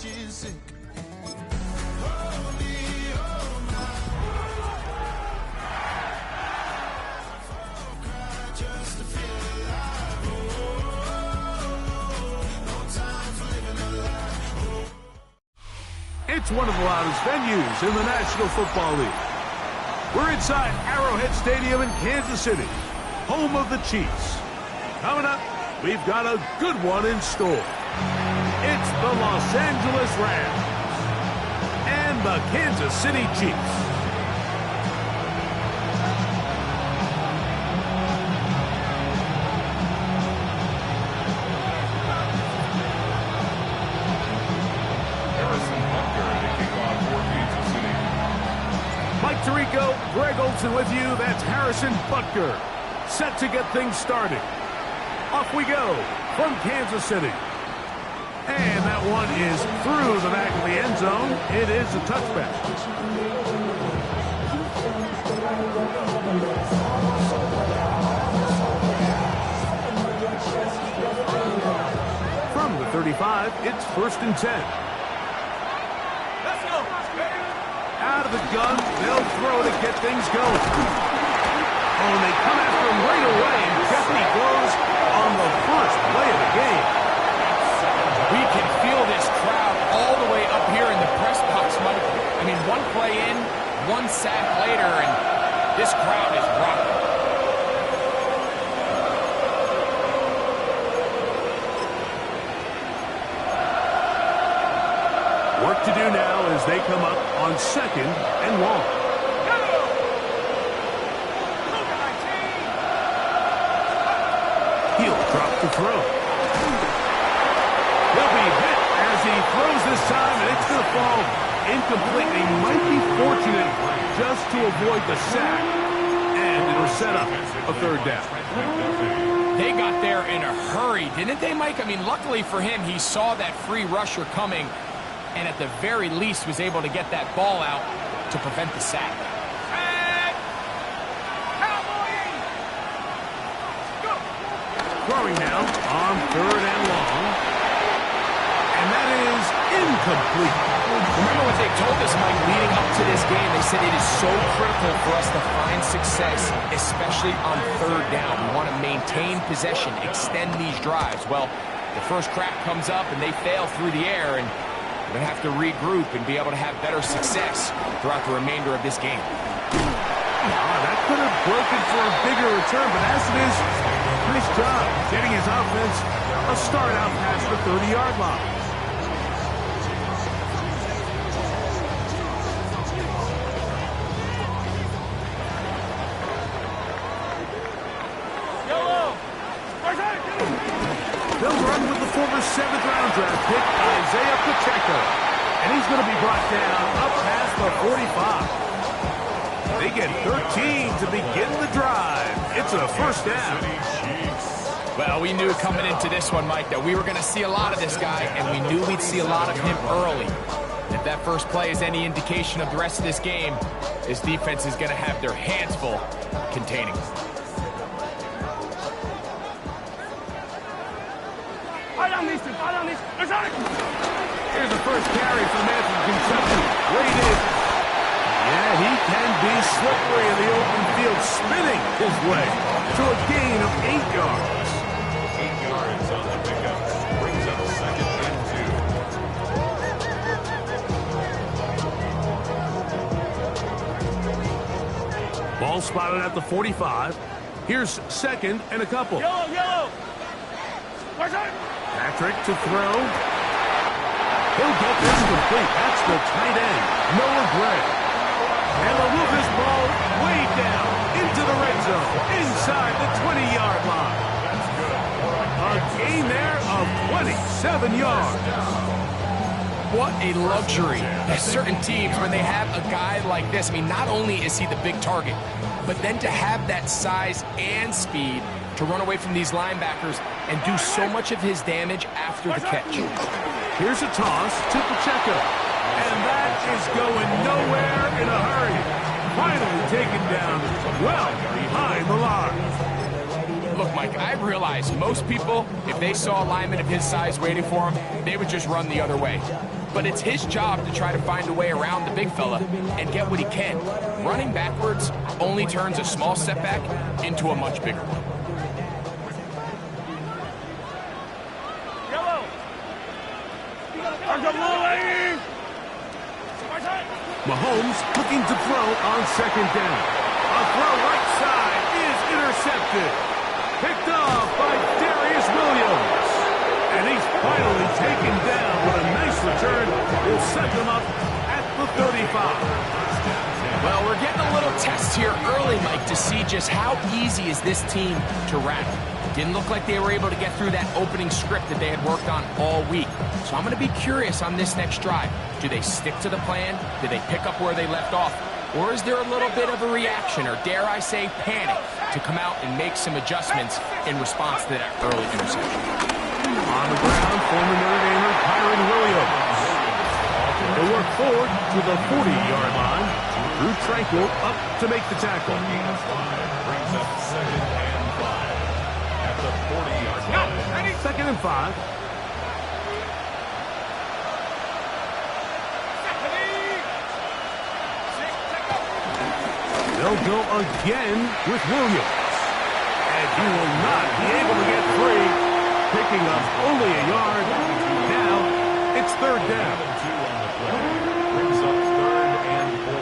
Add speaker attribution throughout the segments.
Speaker 1: It's one of the loudest venues in the National Football League. We're inside Arrowhead Stadium in Kansas City, home of the Chiefs. Coming up, we've got a good one in store. It's the Los Angeles Rams and the Kansas City Chiefs. Tirico, Greg Olsen with you. That's Harrison Butker. Set to get things started. Off we go from Kansas City. And that one is through the back of the end zone. It is a touchback. From the 35, it's 1st and 10. Out of the gun, they'll throw to get things going. Oh, and they come after him right away, and Jeffrey goes on the first play of the game.
Speaker 2: We can feel this crowd all the way up here in the press box, Mike. I mean, one play in, one sack later, and this crowd is rocking.
Speaker 1: Work to do now as they come up on 2nd and long. He'll drop the throw. He'll be hit as he throws this time, and it's going to fall incomplete. He might be fortunate just to avoid the sack, and it'll set up a 3rd down.
Speaker 2: They got there in a hurry, didn't they, Mike? I mean, luckily for him, he saw that free rusher coming, and at the very least was able to get that ball out to prevent the sack.
Speaker 1: Throwing now on 3rd and long. And that is incomplete.
Speaker 2: Remember what they told us, Mike, leading up to this game? They said it is so critical for us to find success, especially on 3rd down. We want to maintain possession, extend these drives. Well, the first crack comes up and they fail through the air, and we're going to have to regroup and be able to have better success throughout the remainder of this game.
Speaker 1: That could have broken for a bigger return, but as it is, nice job getting his offense a start out past the 30-yard line. They'll run with the former 7th-round draft pick, Isaiah Pacheco. And he's going to be brought down up past the 45. They get 13 to begin the drive. It's a 1st down.
Speaker 2: Well, we knew coming into this one, Mike, that we were going to see a lot of this guy, and we knew we'd see a lot of him early. And if that first play is any indication of the rest of this game, this defense is going to have their hands full containing him.
Speaker 1: Here's the first carry from Anthony Concepcion. Waited. Yeah, he can be slippery in the open field, spinning his way to a gain of 8 yards.
Speaker 3: 8 yards on the pickup. Brings up 2nd and 2.
Speaker 1: Ball spotted at the 45. Here's 2nd and a couple.
Speaker 4: Yellow.
Speaker 1: Patrick to throw. He'll get this complete. That's the tight end, Noah Gray. And they'll move this ball way down into the red zone, inside the 20-yard line. A gain there of 27 yards.
Speaker 2: What a luxury. There's certain teams, when they have a guy like this, I mean, not only is he the big target, but then to have that size and speed to run away from these linebackers and do so much of his damage after the catch.
Speaker 1: Here's a toss to Pacheco. And that is going nowhere in a hurry. Finally taken down well behind the line.
Speaker 2: Look, Mike, I realize most people, if they saw a lineman of his size waiting for him, they would just run the other way. but it's his job to try to find a way around the big fella and get what he can. Running backwards only turns a small setback into a much bigger one.
Speaker 1: Mahomes looking to throw on second down. A throw right side is intercepted. Picked off by Darius Williams. And he's finally taken down with a nice return. Will set them up at the 35.
Speaker 2: Well, we're getting a little test here early, Mike, to see just how easy is this team to rattle. Didn't look like they were able to get through that opening script that they had worked on all week. So I'm going to be curious on this next drive. Do they stick to the plan? Do they pick up where they left off? Or is there a little bit of a reaction, or dare I say panic, to come out and make some adjustments in response to that early interception?
Speaker 1: On the ground, former Notre Damer Kyren Williams. They'll work forward to the 40-yard line. Drew Tranquill up to make the tackle.
Speaker 3: Brings up 2nd and 5 at the 40-yard line.
Speaker 1: 2nd and 5. They'll go again with Williams. And he will not be able to get free. Picking up only a yard. Now it's 3rd down.
Speaker 3: 2 on the play. Brings up 3rd and 4.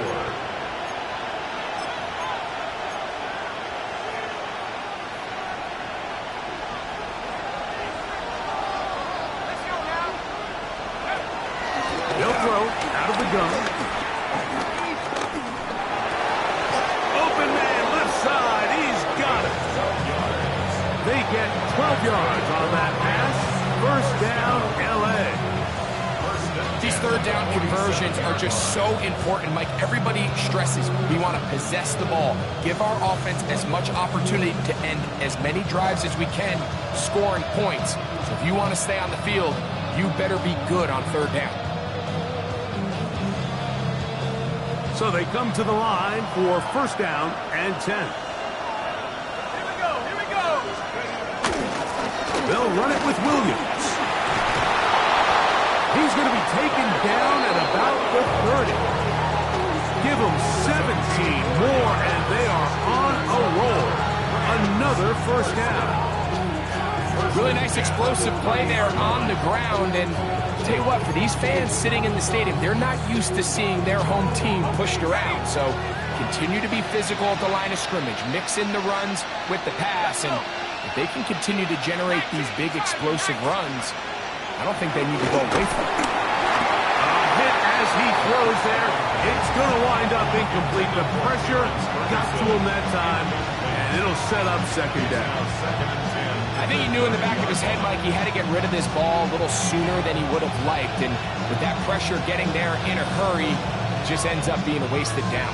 Speaker 1: They'll throw out of the gun. Open man, left side. He's got it. They get 12 yards on that pass. 1st down, L.A.
Speaker 2: These 3rd down conversions are just so important, Mike. Everybody stresses we want to possess the ball, give our offense as much opportunity to end as many drives as we can, scoring points. So if you want to stay on the field, you better be good on 3rd down.
Speaker 1: So they come to the line for 1st down and 10.
Speaker 4: Here we go.
Speaker 1: They'll run it with Williams. He's going to be taken down at about the 30. Give them 17 more, and they are on a roll. Another 1st down.
Speaker 2: Really nice explosive play there on the ground, and I'll tell you what, for these fans sitting in the stadium, they're not used to seeing their home team pushed around. So continue to be physical at the line of scrimmage, mix in the runs with the pass, and if they can continue to generate these big explosive runs, I don't think they need to go away from it.
Speaker 1: A hit as he throws there. It's going to wind up incomplete. The pressure got to him that time, and it'll set up 2nd down.
Speaker 2: I think he knew in the back of his head, Mike, he had to get rid of this ball a little sooner than he would have liked, and with that pressure getting there in a hurry, it just ends up being a wasted down.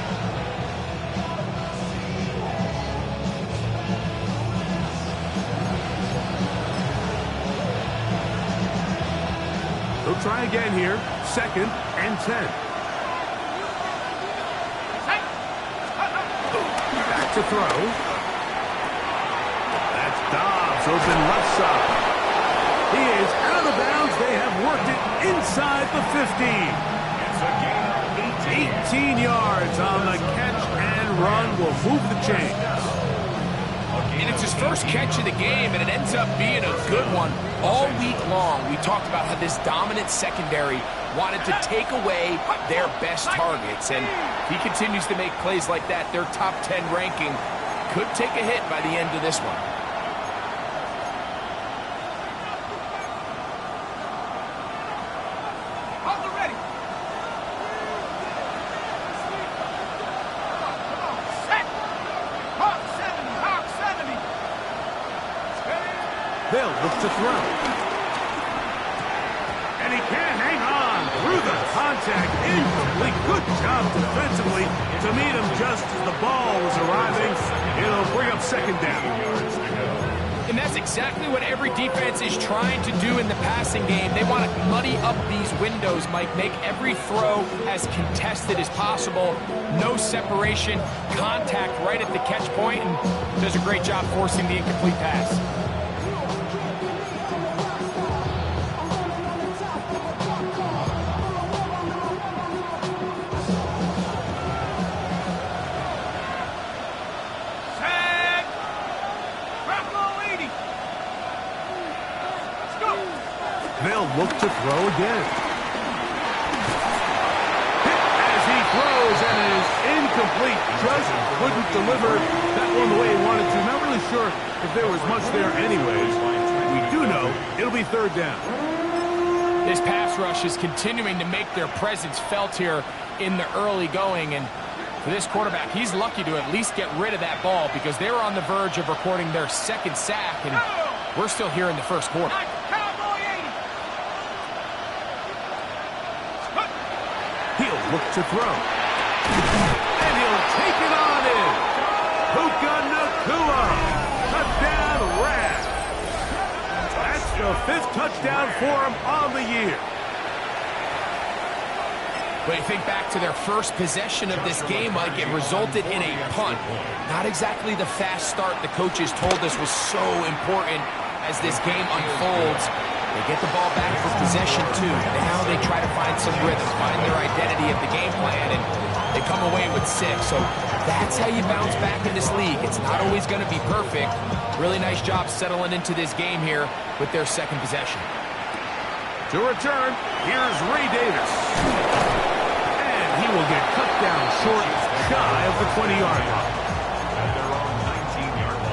Speaker 1: They'll try again here. 2nd and 10. Back to throw. That's Dobbs, open left side. He is out of bounds. They have worked it inside the 15.
Speaker 3: It's a gain of
Speaker 1: 18 yards on the catch and run will move the chains.
Speaker 2: And it's his first catch of the game, and it ends up being a good one. All week long, we talked about how this dominant secondary wanted to take away their best targets, and he continues to make plays like that. Their top 10 ranking could take a hit by the end of this one.
Speaker 1: They'll look to throw. And he can't hang on through the contact. Incomplete. Good job defensively to meet him just as the ball was arriving. It'll bring up 2nd down.
Speaker 2: And that's exactly what every defense is trying to do in the passing game. They want to muddy up these windows, Mike, make every throw as contested as possible. No separation, contact right at the catch point, and does a great job forcing the incomplete pass.
Speaker 1: They'll look to throw again. Hit as he throws, and it is incomplete. Just couldn't deliver that one the way he wanted to. Not really sure if there was much there anyways. We do know it'll be third down.
Speaker 2: This pass rush is continuing to make their presence felt here in the early going, and for this quarterback, he's lucky to at least get rid of that ball because they were on the verge of recording their second sack, and we're still here in the first quarter.
Speaker 1: He'll look to throw. And he'll take it on in. Puka Nacua. Touchdown, Rams. That's the 5th touchdown for him on the year.
Speaker 2: But you think back to their first possession of this game, Mike, it resulted in a punt. Not exactly the fast start the coaches told us was so important as this game unfolds. They get the ball back for possession, too. Now they try to find some rhythm, find their identity of the game plan, and they come away with 6. So that's how you bounce back in this league. It's not always going to be perfect. Really nice job settling into this game here with their second possession.
Speaker 1: To return, here's Ray Davis. And he will get cut down short, shy of the 20-yard line.
Speaker 3: At their own 19-yard line.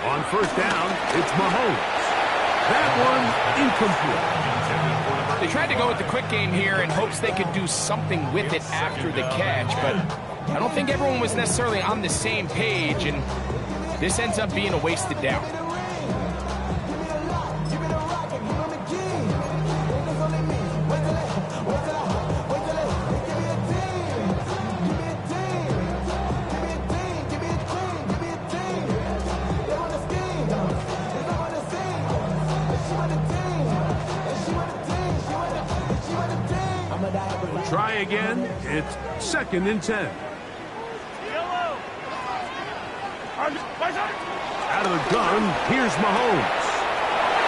Speaker 1: On first down, it's Mahomes. That one incomplete.
Speaker 2: They tried to go with the quick game here in hopes they could do something with it after the catch, but I don't think everyone was necessarily on the same page, and this ends up being a wasted down.
Speaker 1: Try again. It's 2nd and 10. Out of the gun, here's Mahomes.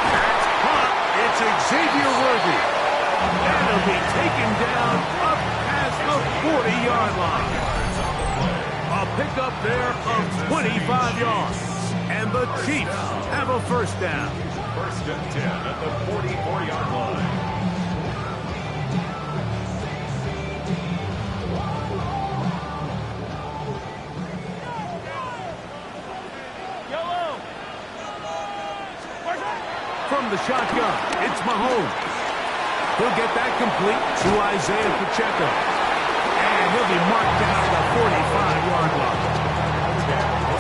Speaker 1: That's caught. It's Xavier Worthy. That'll be taken down up past the 40-yard line. A pickup there of 25 yards. And the Chiefs have a first down.
Speaker 3: 1st and 10 at the 44-yard line.
Speaker 1: From the shotgun, it's Mahomes. He'll get that complete to Isaiah Pacheco. And he'll be marked down at the 45-yard line.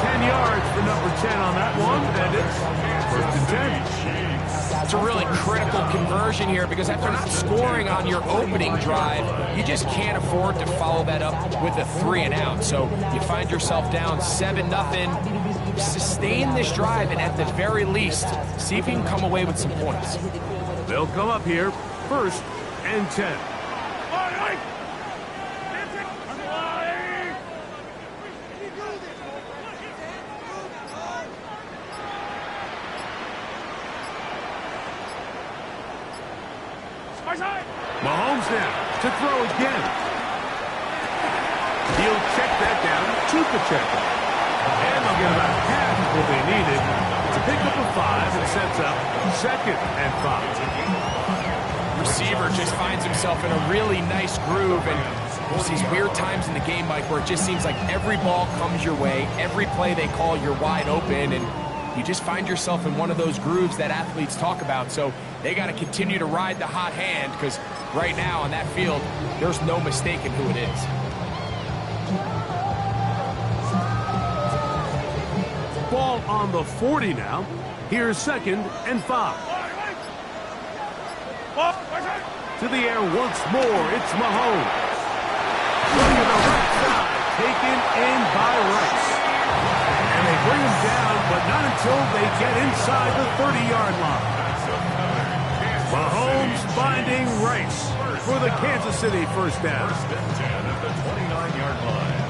Speaker 1: 10 yards for number 10 on that one, and it's 1st and 10.
Speaker 2: It's a really critical conversion here because after not scoring on your opening drive, you just can't afford to follow that up with a 3-and-out. So you find yourself down 7-0. Sustain this drive, and at the very least, see if you can come away with some points.
Speaker 1: They'll come up here, 1st and 10. Mahomes now to throw again. He'll check that down to Pacheco. And they'll get about half of what they needed to pick up a 5 and sets up 2nd and 5.
Speaker 2: Receiver just finds himself in a really nice groove, and there's these weird times in the game, Mike, where it just seems like every ball comes your way, every play they call, you're wide open, and you just find yourself in one of those grooves that athletes talk about. So they got to continue to ride the hot hand, because right now on that field, there's no mistaking who it is.
Speaker 1: Ball on the 40 now. Here's 2nd and 5. To the air once more. It's Mahomes. Going to the right side. Taken in by Rice. And they bring him down, but not until they get inside the 30-yard line. Mahomes finding Rice for the Kansas City first down.
Speaker 3: 1st and 10 at the 29-yard line.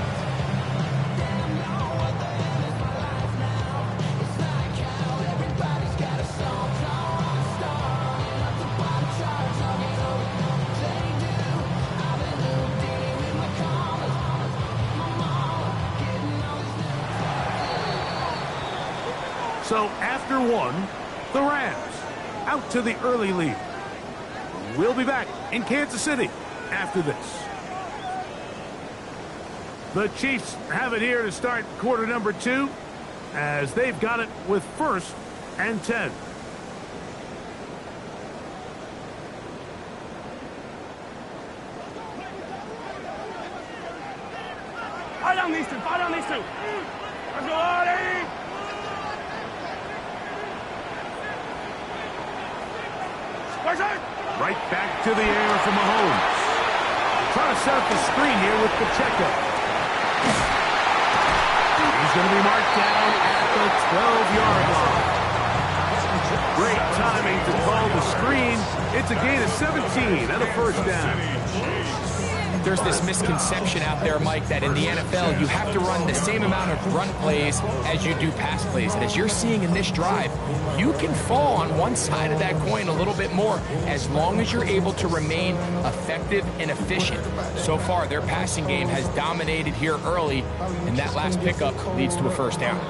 Speaker 1: So after one, the Rams out to the early lead. We'll be back in Kansas City after this. The Chiefs have it here to start quarter number 2 as they've got it with 1st and 10.
Speaker 4: Fight on these two. Fight on these two. Let's go, Artie.
Speaker 1: Right back to the air for Mahomes. Trying to set up the screen here with Pacheco. He's going to be marked down at the 12-yard line. Great timing to call the screen. It's a gain of 17 and a first down.
Speaker 2: There's this misconception out there, Mike, that in the NFL, you have to run the same amount of run plays as you do pass plays. And as you're seeing in this drive, you can fall on one side of that coin a little bit more as long as you're able to remain effective and efficient. So far, their passing game has dominated here early, and that last pickup leads to a first down.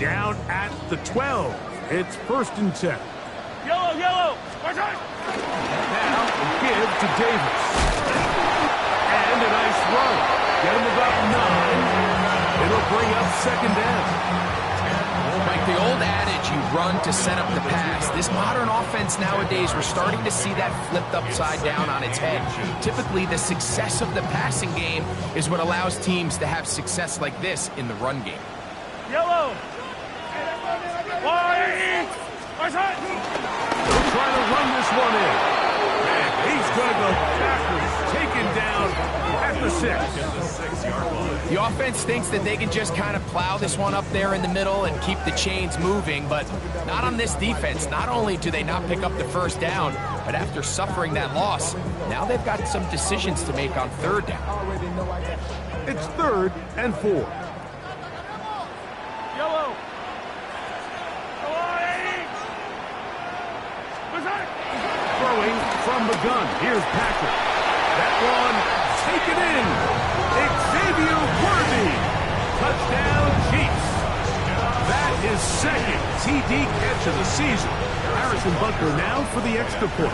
Speaker 1: Down at the 12. It's 1st and 10.
Speaker 4: Yellow.
Speaker 1: Now, give to Davis. And a nice run. Get him about 9. It'll bring up 2nd down.
Speaker 2: Like the old adage, you run to set up the pass. This modern offense nowadays, we're starting to see that flipped upside down on its head. Typically, the success of the passing game is what allows teams to have success like this in the run game.
Speaker 4: Yellow.
Speaker 1: They're trying to run this one in. And he's going to go backwards, taken down at the 6.
Speaker 2: The offense thinks that they can just kind of plow this one up there in the middle and keep the chains moving, but not on this defense. Not only do they not pick up the first down, but after suffering that loss, now they've got some decisions to make on 3rd down.
Speaker 1: It's 3rd and 4.
Speaker 4: Yellow.
Speaker 1: Throwing from the gun. Here's Patrick. That one taken in. Xavier Worthy. Touchdown, Chiefs. That is 2nd TD catch of the season. Harrison Butker now for the extra point.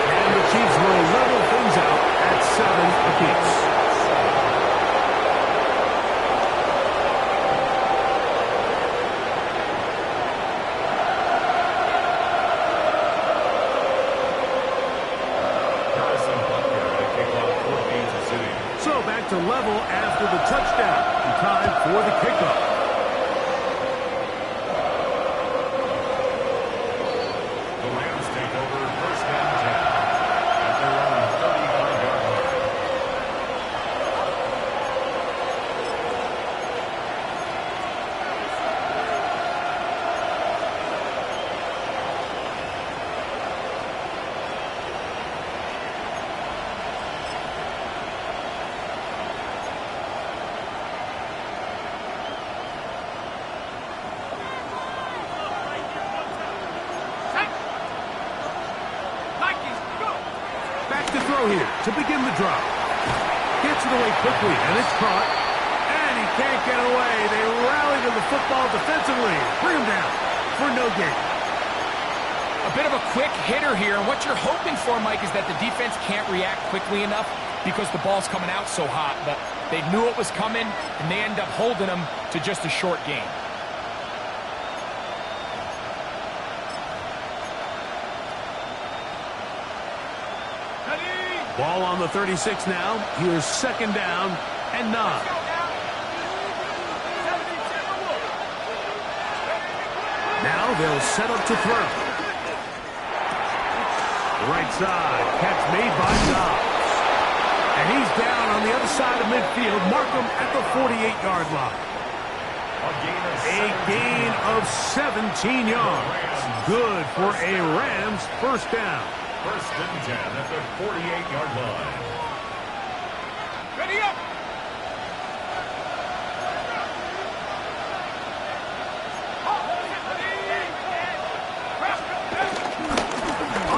Speaker 1: And the Chiefs will level things out at 7 apiece. To level after the touchdown. Time for the kickoff.
Speaker 3: The Rams take over 1st and 10 at their own 35-yard line.
Speaker 1: Here to begin the drive. Gets it away quickly, and it's caught. And he can't get away. They rally to the football defensively. Bring him down for no gain.
Speaker 2: A bit of a quick hitter here, and what you're hoping for, Mike, is that the defense can't react quickly enough because the ball's coming out so hot. But they knew it was coming, and they end up holding them to just a short gain.
Speaker 1: Ball on the 36 now. Here's 2nd down and 9. Now they'll set up to throw. Right side. Catch made by Dobbs. And he's down on the other side of midfield. Mark him at the 48-yard line. A gain of 17 yards. Good for a Rams first down.
Speaker 3: 1st and 10 at the 48-yard line.
Speaker 4: Ready up.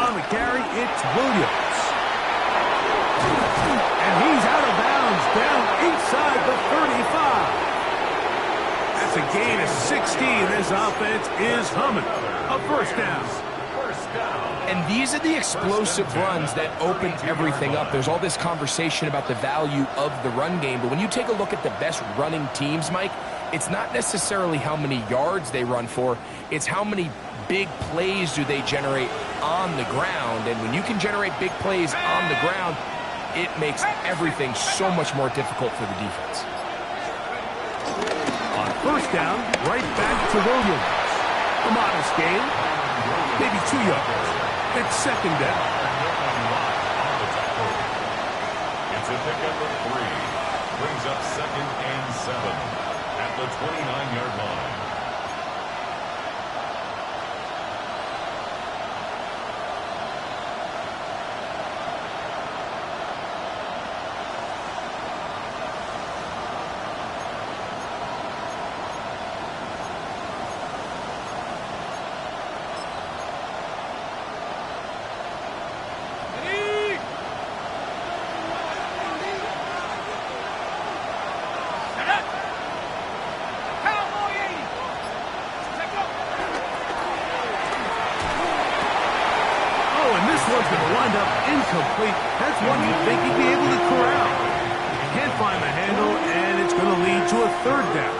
Speaker 1: On the carry, it's Williams. And he's out of bounds, down gain of 16. This offense is humming. A first down.
Speaker 2: And these are the explosive runs that open everything up. There's all this conversation about the value of the run game, but when you take a look at the best running teams, Mike, it's not necessarily how many yards they run for, it's how many big plays do they generate on the ground. And when you can generate big plays on the ground, it makes everything so much more difficult for the defense.
Speaker 1: On first down, right back to Williams. A modest gain, maybe 2 yards. It's second down.
Speaker 3: It's a pickup of 3. Brings up 2nd and 7 at the 29-yard line.
Speaker 1: Incomplete. That's one you'd think he'd be able to corral. Can't find the handle, and it's going to lead to a third down.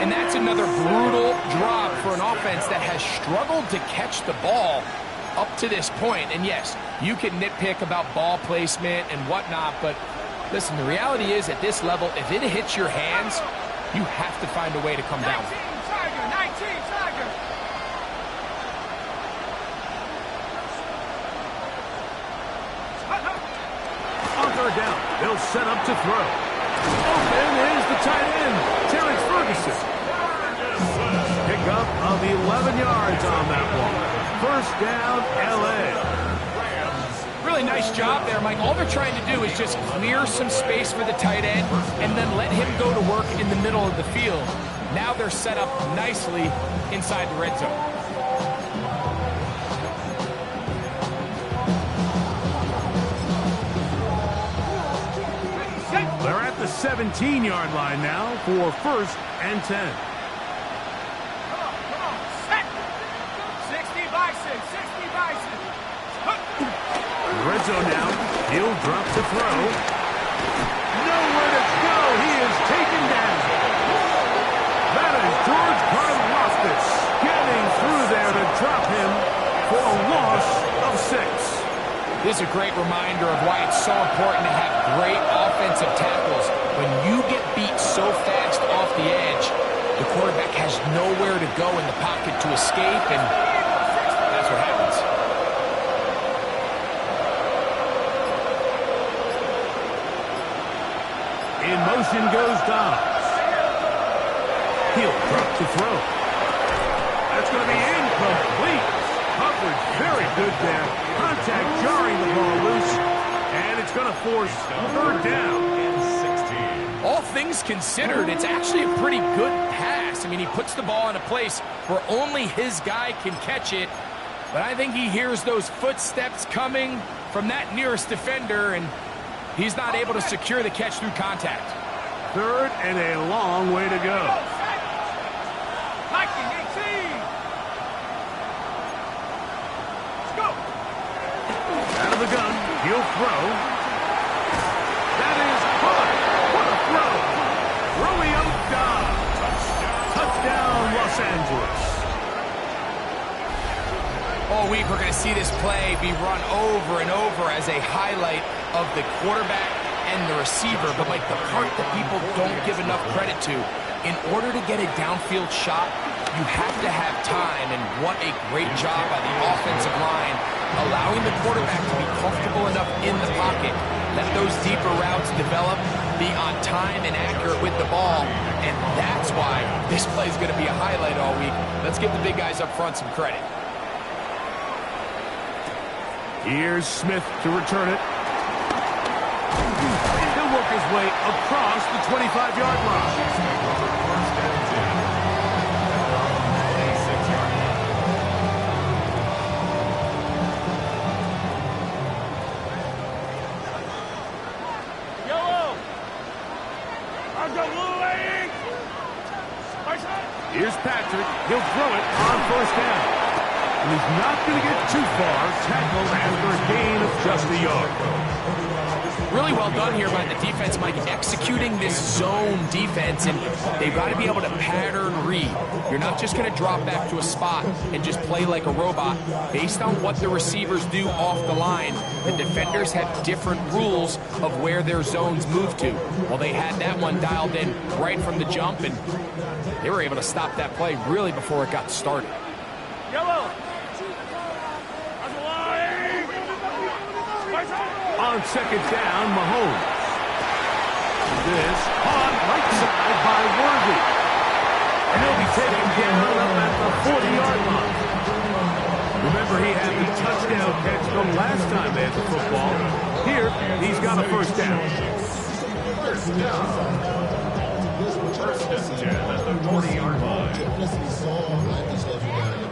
Speaker 2: And that's another brutal drop for an offense that has struggled to catch the ball up to this point. And yes, you can nitpick about ball placement and whatnot, but listen, the reality is at this level, if it hits your hands, you have to find a way to come down.
Speaker 4: 19 Tiger.
Speaker 1: On third down, they'll set up to throw. Open is the tight end, Terrence Ferguson. Pick up of 11 yards on that one. First down, L.A.
Speaker 2: Really nice job there, Mike. All they're trying to do is just clear some space for the tight end and then let him go to work in the middle of the field. Now they're set up nicely inside the red zone.
Speaker 1: They're at the 17-yard line now for first and 10.
Speaker 4: Come on, set. 60 Bison.
Speaker 1: Red zone now. He'll drop to throw. Nowhere to go. He is taken down. That is George Karlaftis getting through there to drop him for a loss of 6.
Speaker 2: This is a great reminder of why it's so important to have great offensive tackles. When you get beat so fast off the edge, the quarterback has nowhere to go in the pocket to escape, and that's what happens.
Speaker 1: In motion goes Dobbs. He'll drop to throw. That's going to be incomplete. Coverage very good there. Contact jarring the ball loose. And it's going to force third down.
Speaker 2: All things considered, it's actually a pretty good pass. I mean, he puts the ball in a place where only his guy can catch it. But I think he hears those footsteps coming from that nearest defender, and he's not able to secure the catch through contact.
Speaker 1: Third and a long way to go.
Speaker 4: Viking 18. Let's go.
Speaker 1: Out of the gun, he'll throw. That is caught. What a throw. Romeo Dobbs. Touchdown, Los Angeles.
Speaker 2: All week, we're going to see this play be run over and over as a highlight of the quarterback and the receiver. But, like, the part that people don't give enough credit to, in order to get a downfield shot, you have to have time. And what a great job by the offensive line, allowing the quarterback to be comfortable enough in the pocket. Let those deeper routes develop, be on time and accurate with the ball. And that's why this play is going to be a highlight all week. Let's give the big guys up front some credit.
Speaker 1: Here's Smith to return it. He'll work his way across the 25-yard line.
Speaker 4: Yellow. I'll go blue.
Speaker 1: Here's Patrick. He'll throw it on first down. And he's not going to get too far. Tackled after a gain of just a yard.
Speaker 2: Really well done here by the defense, Mike, executing this zone defense, and they've got to be able to pattern read. You're not just going to drop back to a spot and just play like a robot. Based on what the receivers do off the line, the defenders have different rules of where their zones move to. Well, they had that one dialed in right from the jump, and they were able to stop that play really before it got started.
Speaker 4: Yellow.
Speaker 1: On second down, Mahomes. This caught right side by Worthy. And he'll be taken down up at the 40-yard line. Remember, he had the touchdown catch the last time they had the football. Here, he's got a first down.
Speaker 3: First down. First and 10 at the 40-yard line.
Speaker 5: Your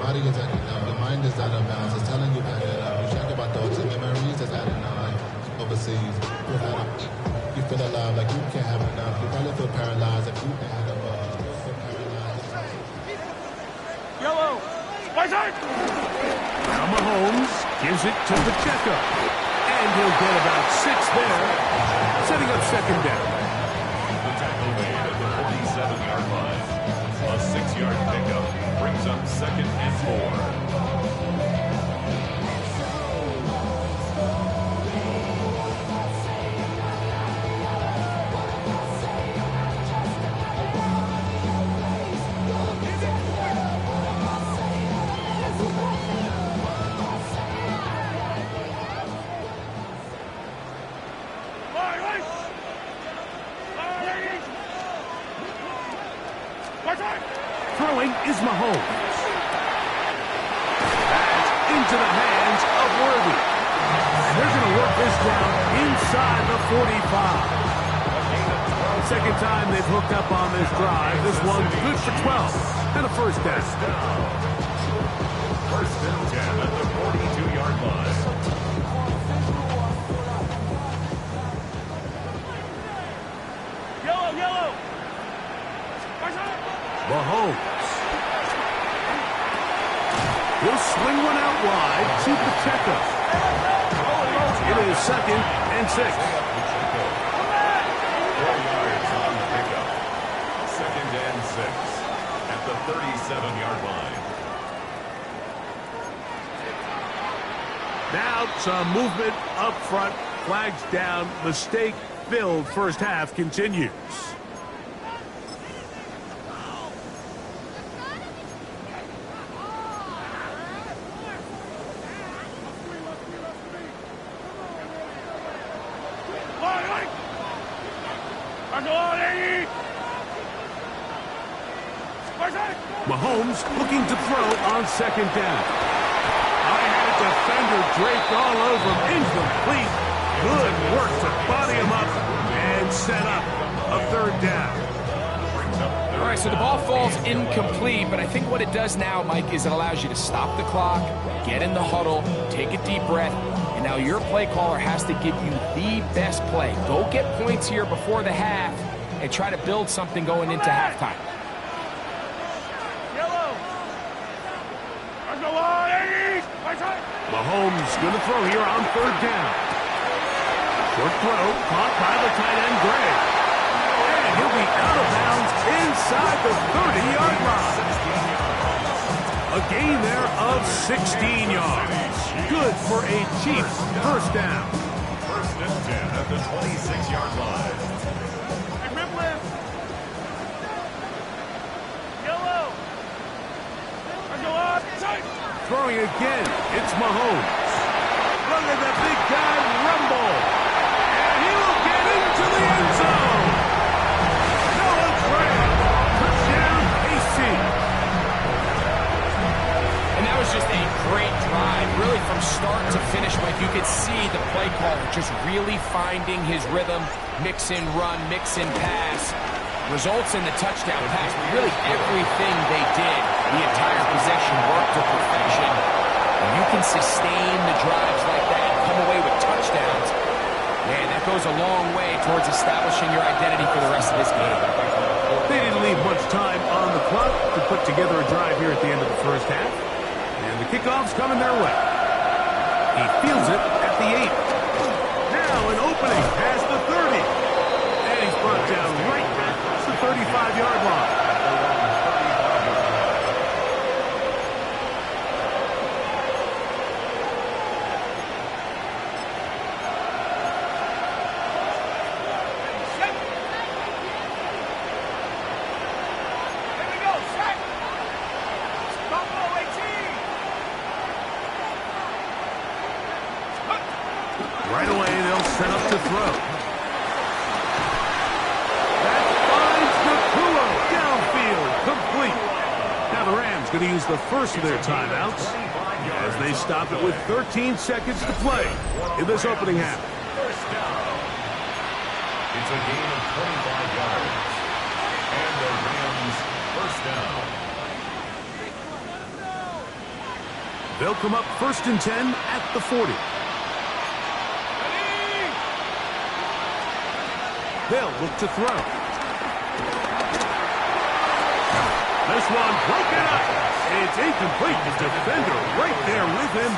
Speaker 5: body is acting up. Your mind is out of bounds. It's telling you back it up. You check about thoughts and memories that's adding up. Overseas, you feel alive like you can't have enough. You probably feel paralyzed if you can't have enough.
Speaker 4: Yellow. Right side.
Speaker 1: Now Mahomes gives it to Pacheco. And he'll get about 6 there, setting up second down.
Speaker 3: The tackle made at the 47-yard line. A 6-yard pickup brings up second and 4.
Speaker 1: Throwing is Mahomes. That's into the hands of Worthy. And they're going to work this down inside the 45. Second time they've hooked up on this drive. This one's good for 12 and a first down.
Speaker 3: First and 10 at the 42-yard line.
Speaker 4: Yellow.
Speaker 1: Mahomes. He'll swing one out wide to Pacheco. It is second and 6.
Speaker 3: 4 yards on the pickup. Second and 6 at the 37-yard line.
Speaker 1: Now some movement up front. Flags down. Mistake-filled first half continues. Mahomes looking to throw on second down. I had a defender draped all over him. Incomplete. Good work to body him up and set up a third down.
Speaker 2: All right, so the ball falls incomplete, but I think what it does now, Mike, is it allows you to stop the clock, get in the huddle, take a deep breath, and now your play caller has to give you the best play. Go get points here before the half and try to build something going into halftime.
Speaker 1: Mahomes going to throw here on third down. Short throw caught by the tight end, Gray. And he'll be out of bounds inside the 30-yard line. A gain there of 16 yards. Good for a Chiefs first down.
Speaker 3: First and 10 at the 26-yard line.
Speaker 1: Throwing again, it's Mahomes. Look at the big guy rumble. And he will get into the end zone. Noah Gray, touchdown, KC.
Speaker 2: And that was just a great drive, really from start to finish. Like you could see the play caller just really finding his rhythm, mix in run, mix in pass. Results in the touchdown pass. Really everything they did, the entire possession worked to perfection. And you can sustain the drives like that and come away with touchdowns. Man, that goes a long way towards establishing your identity for the rest of this game.
Speaker 1: They didn't leave much time on the clock to put together a drive here at the end of the first half. And the kickoff's coming their way. He fields it at the 8. Now an opening past the 30. And he's brought down right at the 35-yard line. Right away, they'll set up to throw. That finds Nakua downfield, complete. Now the Rams going to use the first of their timeouts as they stop it with 13 seconds to play in this opening half.
Speaker 3: First down. It's a gain of 25 yards. And the Rams first down.
Speaker 1: They'll come up 1st and 10 at the 40. They'll look to throw. This one broken up. It's incomplete. The defender right there with him.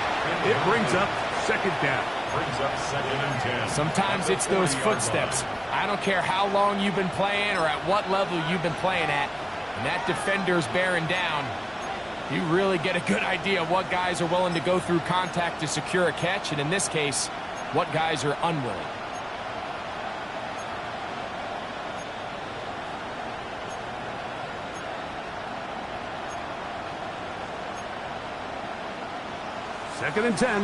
Speaker 1: It brings up 2nd down.
Speaker 3: Brings up 2nd and 10.
Speaker 2: Sometimes it's those footsteps. I don't care how long you've been playing or at what level you've been playing at. When that defender's bearing down, you really get a good idea of what guys are willing to go through contact to secure a catch, and in this case, what guys are unwilling.
Speaker 1: Second and 10.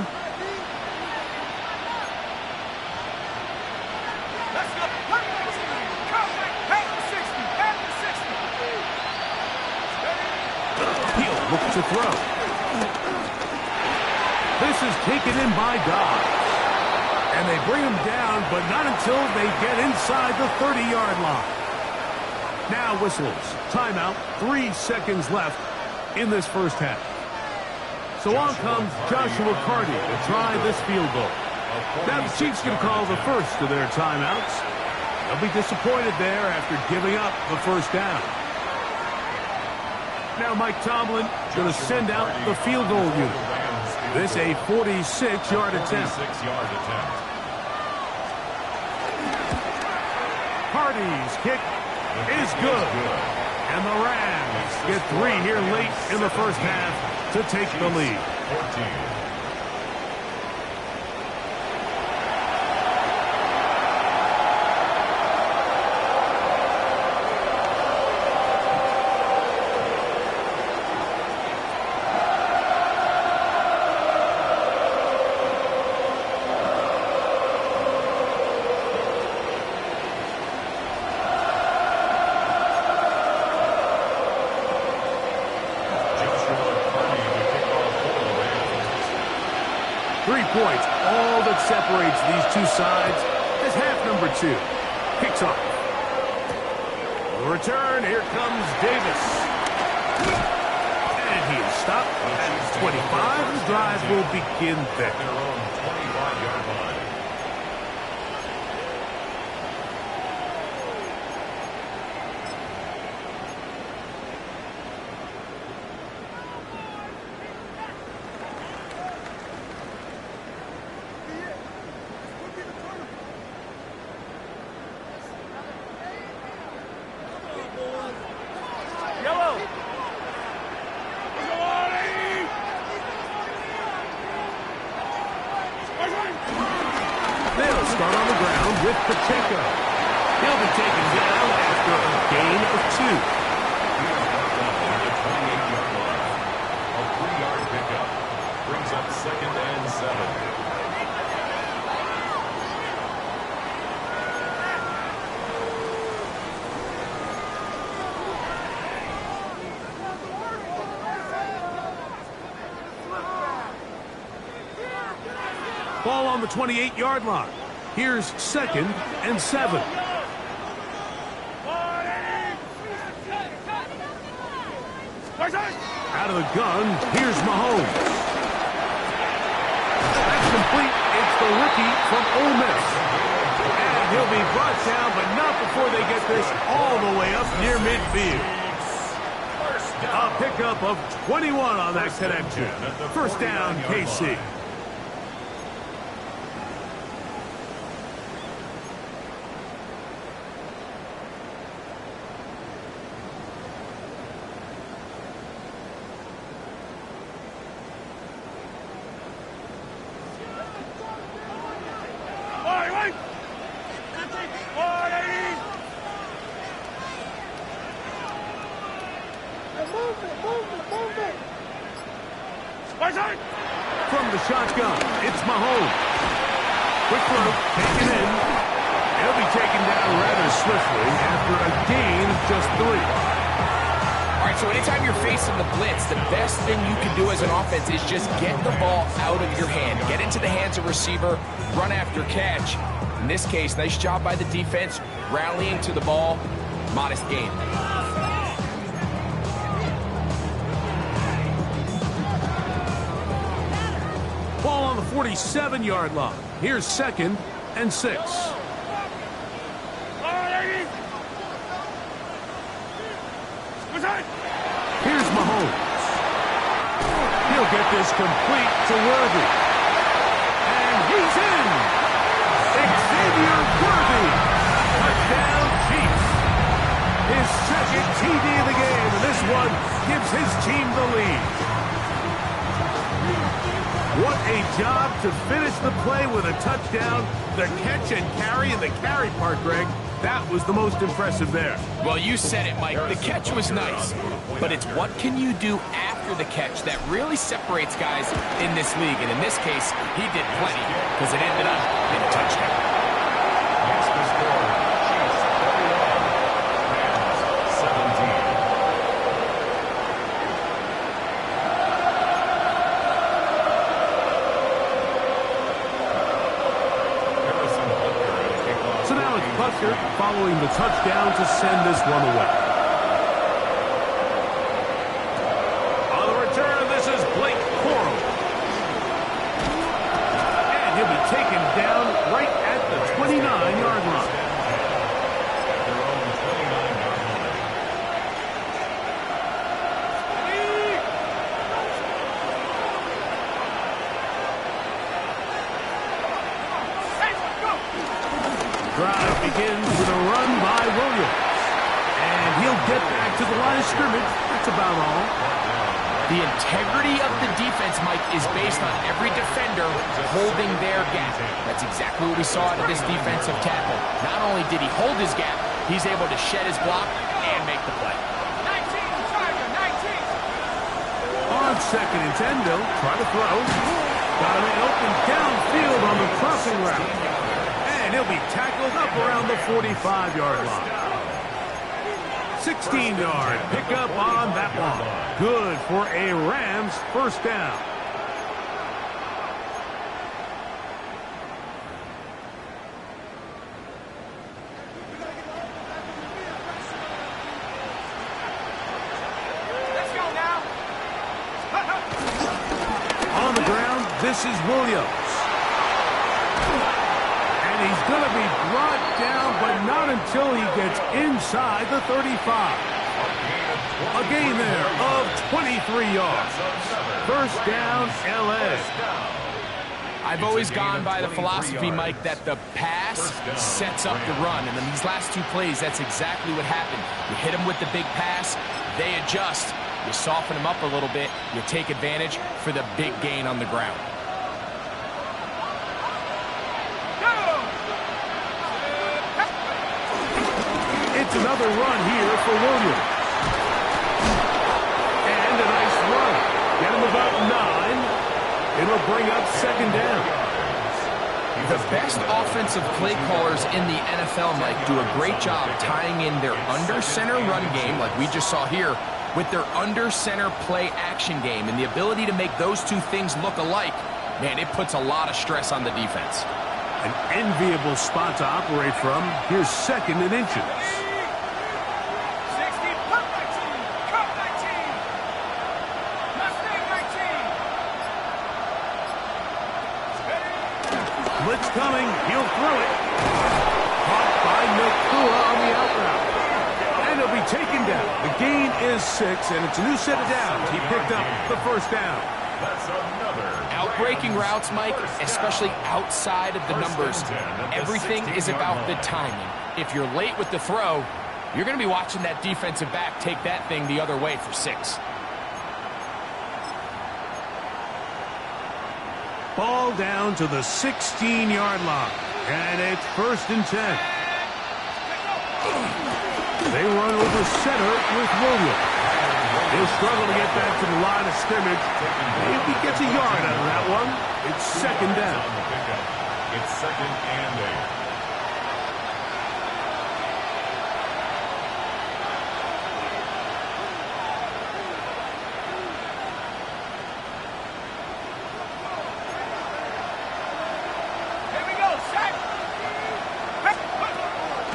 Speaker 1: He'll look to throw. This is taken in by Dobbs. And they bring him down, but not until they get inside the 30-yard line. Now whistles. Timeout. 3 seconds left in this first half. So on comes Joshua Carty to try this field goal. Now the Chiefs can call the first of their timeouts. They'll be disappointed there after giving up the first down. Now Mike Tomlin going to send out the field goal unit. This a 46-yard attempt. Carty's kick is good. And the Rams get 3 here late in the first half to take the lead.
Speaker 3: 14.
Speaker 1: Points, all that separates these two sides is half number 2. Kicks off. The return, here comes Davis. And he is stopped at 25. The drive will begin there.
Speaker 3: Their own 25-yard line.
Speaker 1: They'll start on the ground with Pacheco. He'll be taken down after a gain of 2.
Speaker 3: He is brought down at the 28-yard line. A 3-yard pickup brings up 2nd and 7.
Speaker 1: Ball on the 28-yard line. Here's 2nd and 7. Out of the gun, here's Mahomes. That's complete. It's the rookie from Ole Miss. And He'll be brought down, but not before they get this all the way up near midfield. A pickup of 21 on that connection. First down, KC. From the shotgun, it's Mahomes. Quick throw, taken in. He'll be taken down rather swiftly after a gain of just 3.
Speaker 2: All right, so anytime you're facing the blitz, the best thing you can do as an offense is just get the ball out of your hand. Get into the hands of receiver, run after catch. In this case, nice job by the defense, rallying to the ball, modest gain.
Speaker 1: Ball on the 47-yard line. Here's 2nd and 6. Here's Mahomes. He'll get this complete to Worthy. And he's in. Xavier Worthy. Touchdown, Chiefs. His 2nd TD of the game, and this one gives his team the lead. What a job to finish the play with a touchdown. The catch and carry, and the carry part, Greg, that was the most impressive there.
Speaker 2: Well, you said it, Mike. The catch was nice, but it's what can you do after the catch that really separates guys in this league. And in this case, he did plenty because it ended up in a touchdown.
Speaker 3: Next to score, Chiefs 31, Rams 17.
Speaker 1: Butker following the touchdown to send this one away. On the return, this is Blake Corum. And he'll be taken down right at the 29-yard line.
Speaker 3: Their own 29-yard line.
Speaker 1: Drive begins with a run by Williams. And he'll get back to the line of scrimmage. That's about all.
Speaker 2: The integrity of the defense, Mike, is based on every defender holding their gap. That's exactly what we saw out of this defensive tackle. Not only did he hold his gap, he's able to shed his block and make the play.
Speaker 4: 19,
Speaker 1: On 2nd and 10, they'll try to throw. Got him open downfield on the crossing route. And he'll be tackled up around the 45-yard line. 16-yard pickup on that one. Good for a Rams first down.
Speaker 4: let's go now.
Speaker 1: On the ground, this is Williams. He's going to be brought down, but not until he gets inside the 35. A gain there of 23 yards. First down, L.A.
Speaker 2: I've always gone by the philosophy, Mike, that the pass sets up the run. And in these last 2 plays, that's exactly what happened. You hit them with the big pass, they adjust. You soften them up a little bit, you take advantage for the big gain on the ground.
Speaker 1: It's another run here for Williams. And a nice run. Get him about 9. It'll bring up 2nd down.
Speaker 2: The best offensive play callers in the NFL, Mike, do a great job tying in their under-center run game, like we just saw here, with their under-center play action game. And the ability to make those 2 things look alike, man, it puts a lot of stress on the defense.
Speaker 1: An enviable spot to operate from. Here's 2nd and inches.
Speaker 4: 60, cut 19, cut 19. Mustang 19.
Speaker 1: Blitz coming. He'll throw it. Tua on the out route. And he'll be taken down. The gain is 6, and it's a new set of downs. He picked up the first down.
Speaker 3: That's another.
Speaker 2: Outbreaking routes, Mike, especially outside of the numbers, everything is about the timing. If you're late with the throw, you're going to be watching that defensive back take that thing the other way for 6.
Speaker 1: Ball down to the 16-yard line, and it's 1st and 10. They run over center with Williams. He'll struggle to get back to the line of scrimmage. If he gets a yard out of that one, it's 2nd down.
Speaker 3: It's 2nd and 8.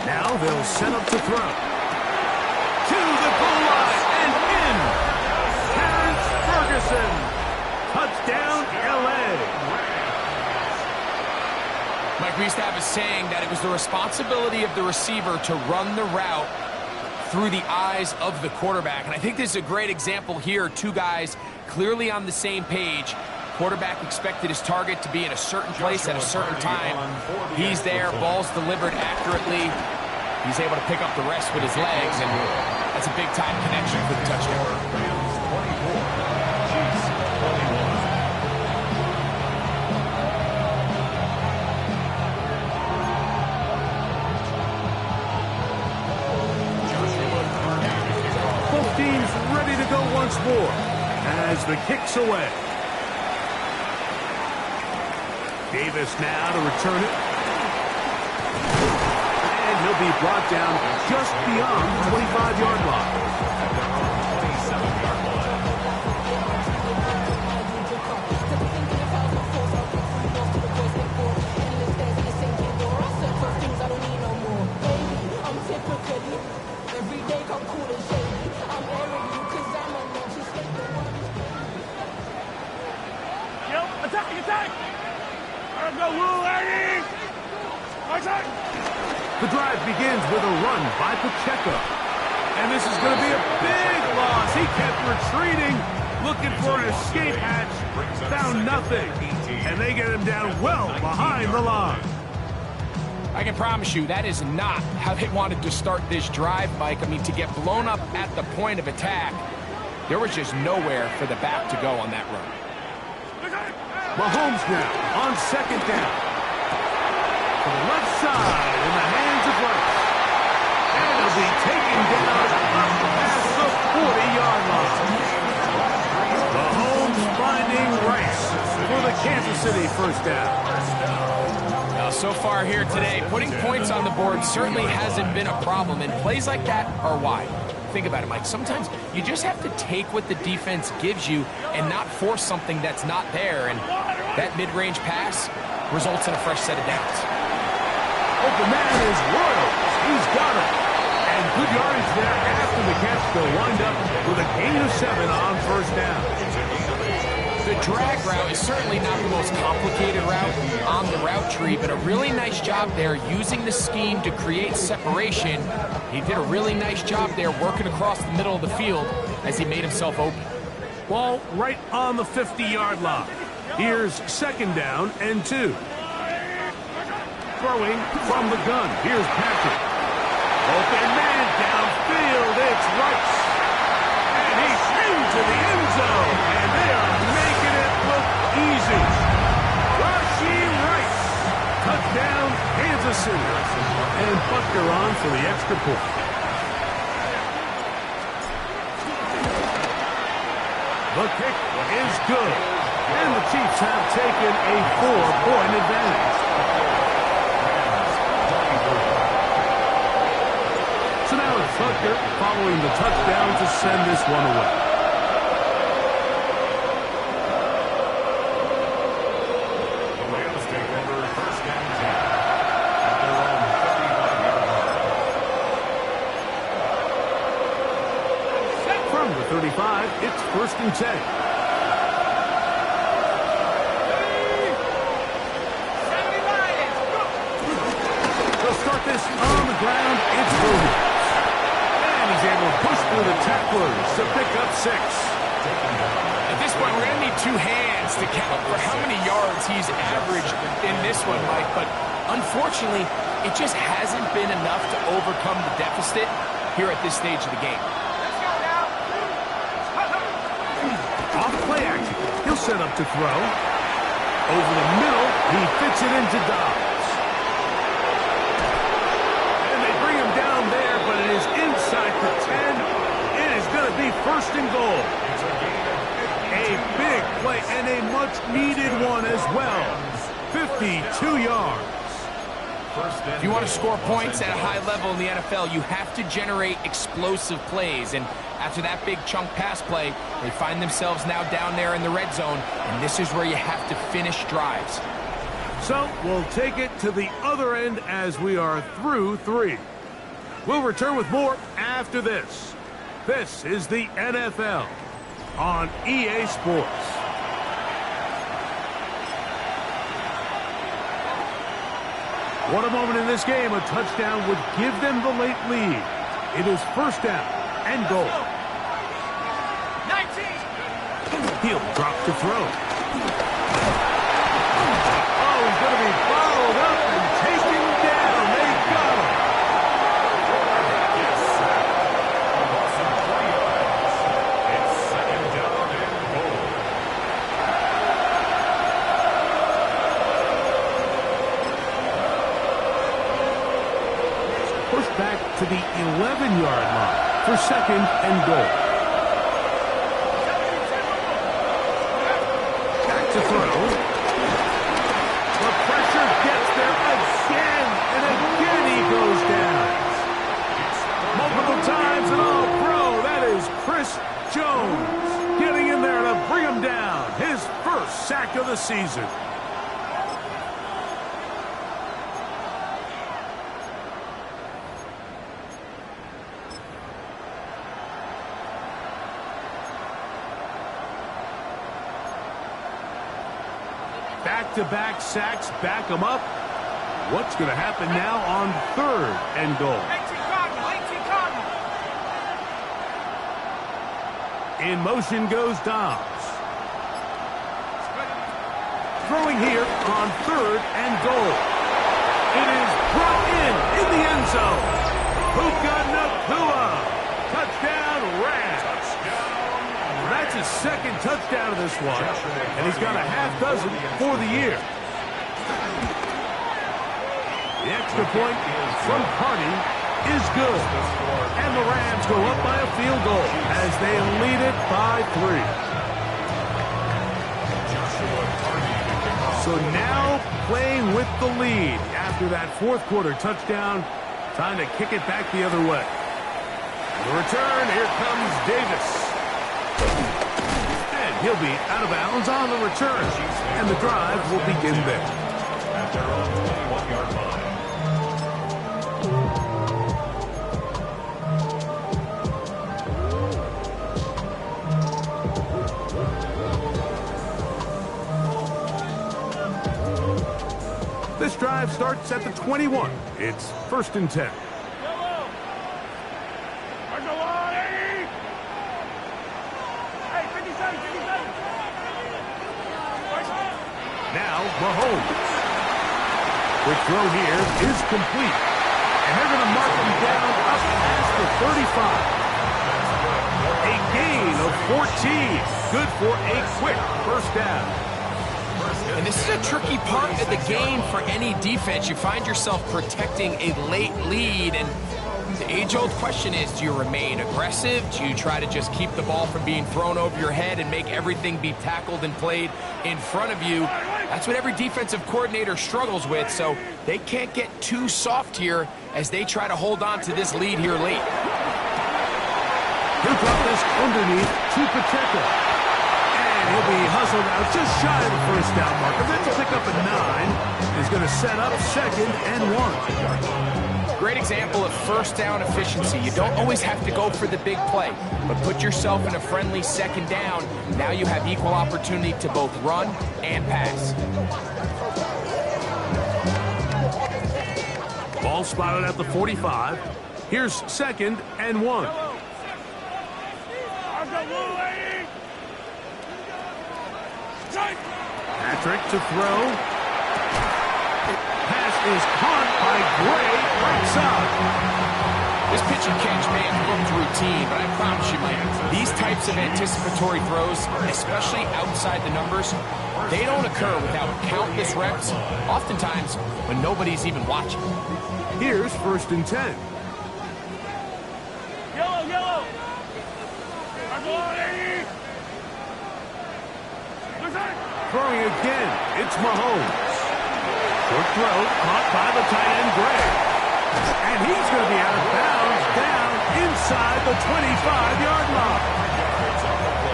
Speaker 1: Now they'll set up to throw. To the goal line and in. Terrence Ferguson. Touchdown, L.A.
Speaker 2: Mike, we used to have a saying that it was the responsibility of the receiver to run the route through the eyes of the quarterback. And I think this is a great example here. 2 guys clearly on the same page. Quarterback expected his target to be in a certain place at a certain time. He's there, ball's delivered accurately. He's able to pick up the rest with his legs, and that's a big-time connection for the touchdown.
Speaker 1: 15's ready to go once more as the kick's away. Davis now to return it. And he'll be brought down just beyond the 25-yard line.
Speaker 3: At their own 27-yard line.
Speaker 4: Attack! Let's go, Will, ladies!
Speaker 1: The drive begins with a run by Pacheco. And this is going to be a big loss. He kept retreating, looking for an escape hatch. Found nothing. And they get him down well behind the line.
Speaker 2: I can promise you that is not how they wanted to start this drive, Mike. I mean, to get blown up at the point of attack, there was just nowhere for the back to go on that run.
Speaker 1: Mahomes now on 2nd down. To the left side in the hands of Rice. And he'll be taken down past the 40-yard line. Mahomes finding Rice for the Kansas City 1st down.
Speaker 2: Now, so far here today, putting points on the board certainly hasn't been a problem, and plays like that are why. Think about it, Mike. Sometimes you just have to take what the defense gives you and not force something that's not there, and that mid-range pass results in a fresh set of downs.
Speaker 1: Open man is Royal. He's got it. And good yardage there after the catch. They'll wind up with a gain of 7 on 1st down.
Speaker 2: The drag route is certainly not the most complicated route on the route tree, but a really nice job there using the scheme to create separation. He did a really nice job there working across the middle of the field as he made himself open.
Speaker 1: Ball right on the 50-yard line. Here's 2nd down and 2. Throwing from the gun. Here's Patrick. Open man downfield. It's Rice. And he's into the end zone. And they are making it look easy. Rashee Rice. Touchdown, Kansas City. And Butker on for the extra point. The kick is good. And the Chiefs have taken a 4-point advantage. So now it's Butker following the touchdown to send this one away.
Speaker 3: The Rams take over 1st and 10 at their own 55-yard line.
Speaker 1: From the 35, it's 1st and 10. They'll start start this on the ground. It's Williams. And he's able to push through the tacklers to pick up 6.
Speaker 2: At this point, we're going to need 2 hands to count for how many yards he's averaged in this one, Mike. But unfortunately, it just hasn't been enough to overcome the deficit here at this stage of the game.
Speaker 1: Off play action. He'll set up to throw. Over the middle, he fits it into Dobbs. And they bring him down there, but it is inside the 10. It is going to be 1st and goal. A big play and a much-needed one as well. 52 yards.
Speaker 2: If you want to score points at a high level in the NFL, you have to generate explosive plays. And after that big chunk pass play, they find themselves now down there in the red zone. And this is where you have to finish drives.
Speaker 1: So we'll take it to the other end as we are through 3. We'll return with more after this. This is the NFL on EA Sports. What a moment in this game. A touchdown would give them the late lead. It is 1st down and goal.
Speaker 4: 19.
Speaker 1: He'll drop to throw. Oh, he's going to be followed up and taken down. They got him.
Speaker 3: It's 2nd down and goal.
Speaker 1: Push back to the 11-yard line for 2nd and goal. Back to throw. The pressure gets there again, and again he goes down. Multiple times, and all throw. That is Chris Jones getting in there to bring him down. His 1st sack of the season. Back-to-back sacks, back him up. What's going to happen now on 3rd and goal?
Speaker 4: 18 Cardinal.
Speaker 1: In motion goes Dobbs. Throwing here on 3rd and goal. It is brought in the end zone. Puka Nacua. Touchdown, Rams. That's his 2nd touchdown of this one, and he's got a half dozen for the year. The extra point from Carney is good, and the Rams go up by a field goal as they lead it by 3. So now playing with the lead after that 4th quarter touchdown, time to kick it back the other way. The return, here comes Davis. And he'll be out of bounds on the return. And the drive will begin there.
Speaker 3: At their own 21-yard line.
Speaker 1: This drive starts at the 21. It's 1st and 10. Now, Mahomes. Quick throw here is complete. And they're going to mark him down up past the 35. A gain of 14. Good for a quick 1st down.
Speaker 2: And this is a tricky part of the game for any defense. You find yourself protecting a late lead, and the age-old question is, do you remain aggressive? Do you try to just keep the ball from being thrown over your head and make everything be tackled and played in front of you? That's what every defensive coordinator struggles with, so they can't get too soft here as they try to hold on to this lead here late.
Speaker 1: He'll drop this underneath to Pacheco. And he'll be hustled out just shy of the 1st down marker. Then to pick up a 9 is going to set up 2nd and 1.
Speaker 2: Great example of 1st down efficiency. You don't always have to go for the big play, but put yourself in a friendly 2nd down. Now you have equal opportunity to both run and pass.
Speaker 1: Ball Ball spotted at the 45. Here's 2nd and 1. Patrick to throw. Pass is caught by Gray, right side.
Speaker 2: This pitch and catch may have looked routine, but I promise you, Mike, these types of anticipatory throws, especially outside the numbers, they don't occur without countless reps, oftentimes when nobody's even watching.
Speaker 1: Here's 1st and 10.
Speaker 4: Yellow.
Speaker 1: Throwing again, it's Mahomes. Short throw, caught by the tight end, Gray. And he's going to be out of bounds, down inside the 25-yard line.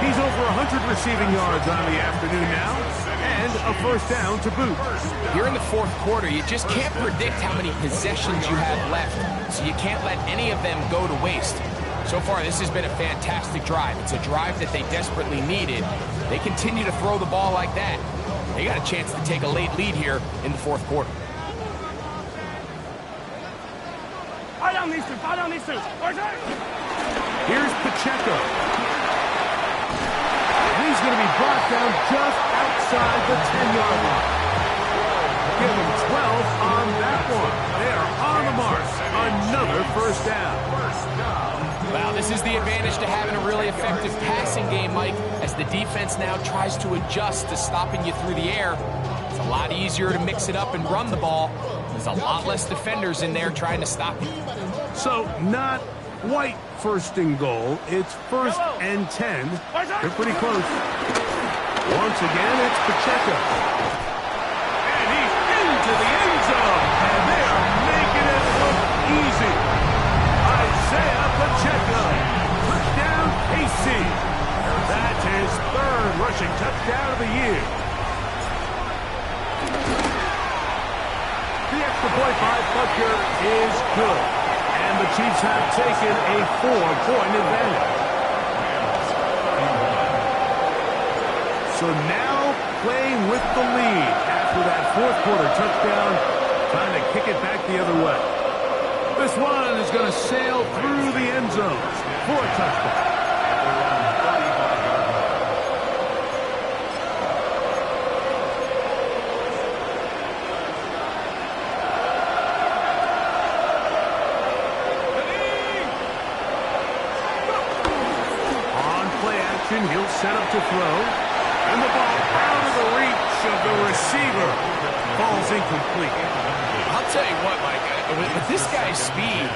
Speaker 1: He's over 100 receiving yards on the afternoon now, and a 1st down to boot.
Speaker 2: Here in the 4th quarter, you just can't predict how many possessions you have left, so you can't let any of them go to waste. So far, this has been a fantastic drive. It's a drive that they desperately needed. They continue to throw the ball like that. They got a chance to take a late lead here in the 4th quarter.
Speaker 1: Here's Pacheco. And he's going to be brought down just outside the 10-yard line. Give him 12 on that one. They are on the mark. Another 1st down.
Speaker 2: Wow, this is the advantage to having a really effective passing game, Mike, as the defense now tries to adjust to stopping you through the air. It's a lot easier to mix it up and run the ball. There's a lot less defenders in there trying to stop you.
Speaker 1: So not quite 1st and goal. It's 1st and 10. They're pretty close. Once again, it's Pacheco. And he's into the end zone. And they are making it look easy. Isaiah Pacheco. Touchdown, KC. That's his 3rd rushing touchdown of the year. The extra point by Butker is good. And the Chiefs have taken a 4-point advantage. So now playing with the lead after that 4th quarter touchdown, trying to kick it back the other way. This one is going to sail through the end zone for a touchdown. On play action, he'll set up to throw. And the ball out of the reach of the receiver. Ball's incomplete.
Speaker 2: I'll tell you what, Mike, with this guy's speed,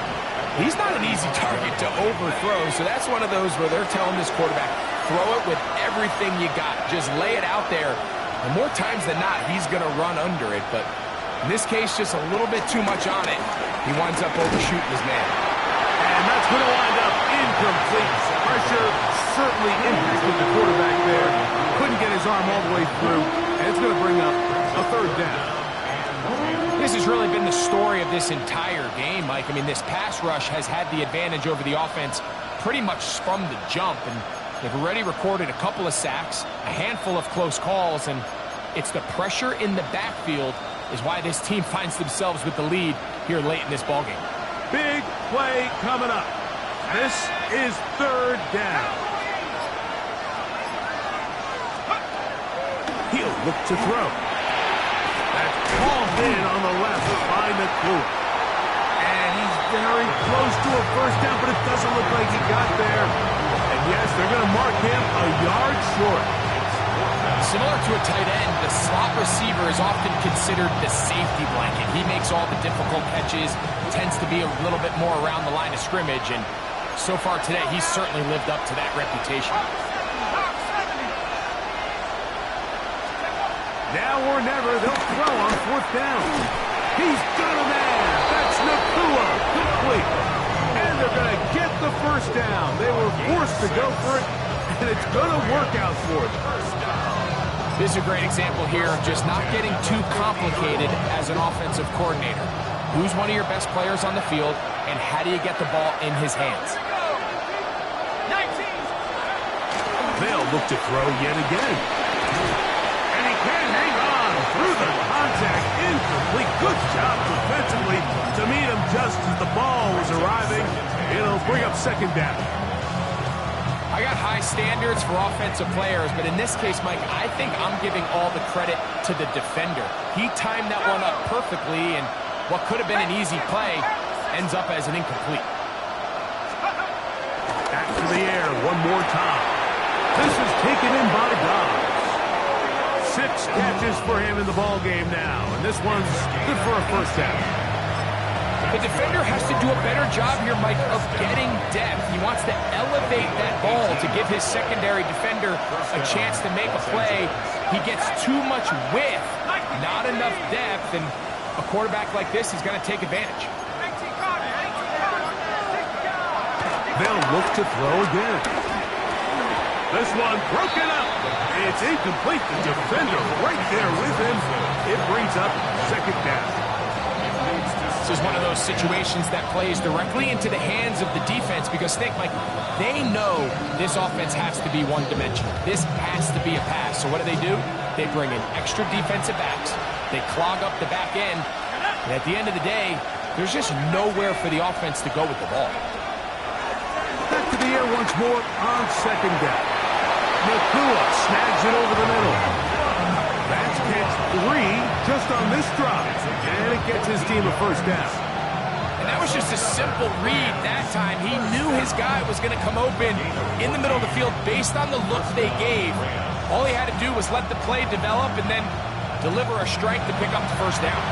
Speaker 2: he's not an easy target to overthrow. So that's one of those where they're telling this quarterback, throw it with everything you got. Just lay it out there. And more times than not, he's going to run under it. But in this case, just a little bit too much on it. He winds up overshooting his man.
Speaker 1: And that's going to wind up incomplete. Pressure certainly impacted the quarterback there. Couldn't get his arm all the way through. And it's going to bring up a 3rd down.
Speaker 2: This has really been the story of this entire game, Mike. I mean, this pass rush has had the advantage over the offense pretty much from the jump. And they've already recorded a couple of sacks, a handful of close calls, and it's the pressure in the backfield is why this team finds themselves with the lead here late in this ballgame.
Speaker 1: Big play coming up. This is 3rd down. He'll look to throw. That's called in on the left by McClure. And he's very close to a 1st down, but it doesn't look like he got there. And yes, they're going to mark him a yard short.
Speaker 2: Similar to a tight end, the slot receiver is often considered the safety blanket. He makes all the difficult catches, tends to be a little bit more around the line of scrimmage, and so far today, he's certainly lived up to that reputation.
Speaker 1: Now or never, they'll throw on 4th down. He's got a man. That's Nakua. Complete. And they're going to get the 1st down. They were forced to go for it, and it's going to work out for them.
Speaker 2: This is a great example here of just not getting too complicated as an offensive coordinator. Who's one of your best players on the field, and how do you get the ball in his hands?
Speaker 1: They'll look to throw yet again. And he can hang on through the contact. Incomplete. Good job defensively to meet him as the ball was arriving. It'll bring up second down.
Speaker 2: I got high standards for offensive players, but in this case, Mike, I think I'm giving all the credit to the defender. He timed that one up perfectly, and what could have been an easy play ends up as an incomplete.
Speaker 1: Back to the air one more time. This is taken in by Dobbs. 6 catches for him in the ball game now, and this one's good for a first down.
Speaker 2: The defender has to do a better job here, Mike, of getting depth. He wants to elevate that ball to give his secondary defender a chance to make a play. He gets too much width, not enough depth, and a quarterback like this is going to take advantage.
Speaker 1: They'll look to throw again. This one broken up. It's incomplete. The defender right there with him. It brings up second down.
Speaker 2: This is one of those situations that plays directly into the hands of the defense because think, Mike, they know this offense has to be one-dimensional. This has to be a pass. So what do? They bring in extra defensive backs. They clog up the back end. And at the end of the day, there's just nowhere for the offense to go with the ball.
Speaker 1: Back to the air once more on second down. Nakua snags it over the middle. That's catch 3 just on this drive. And it gets his team a first down.
Speaker 2: And that was just a simple read that time. He knew his guy was going to come open in the middle of the field based on the look they gave. All he had to do was let the play develop and then deliver a strike to pick up the first down.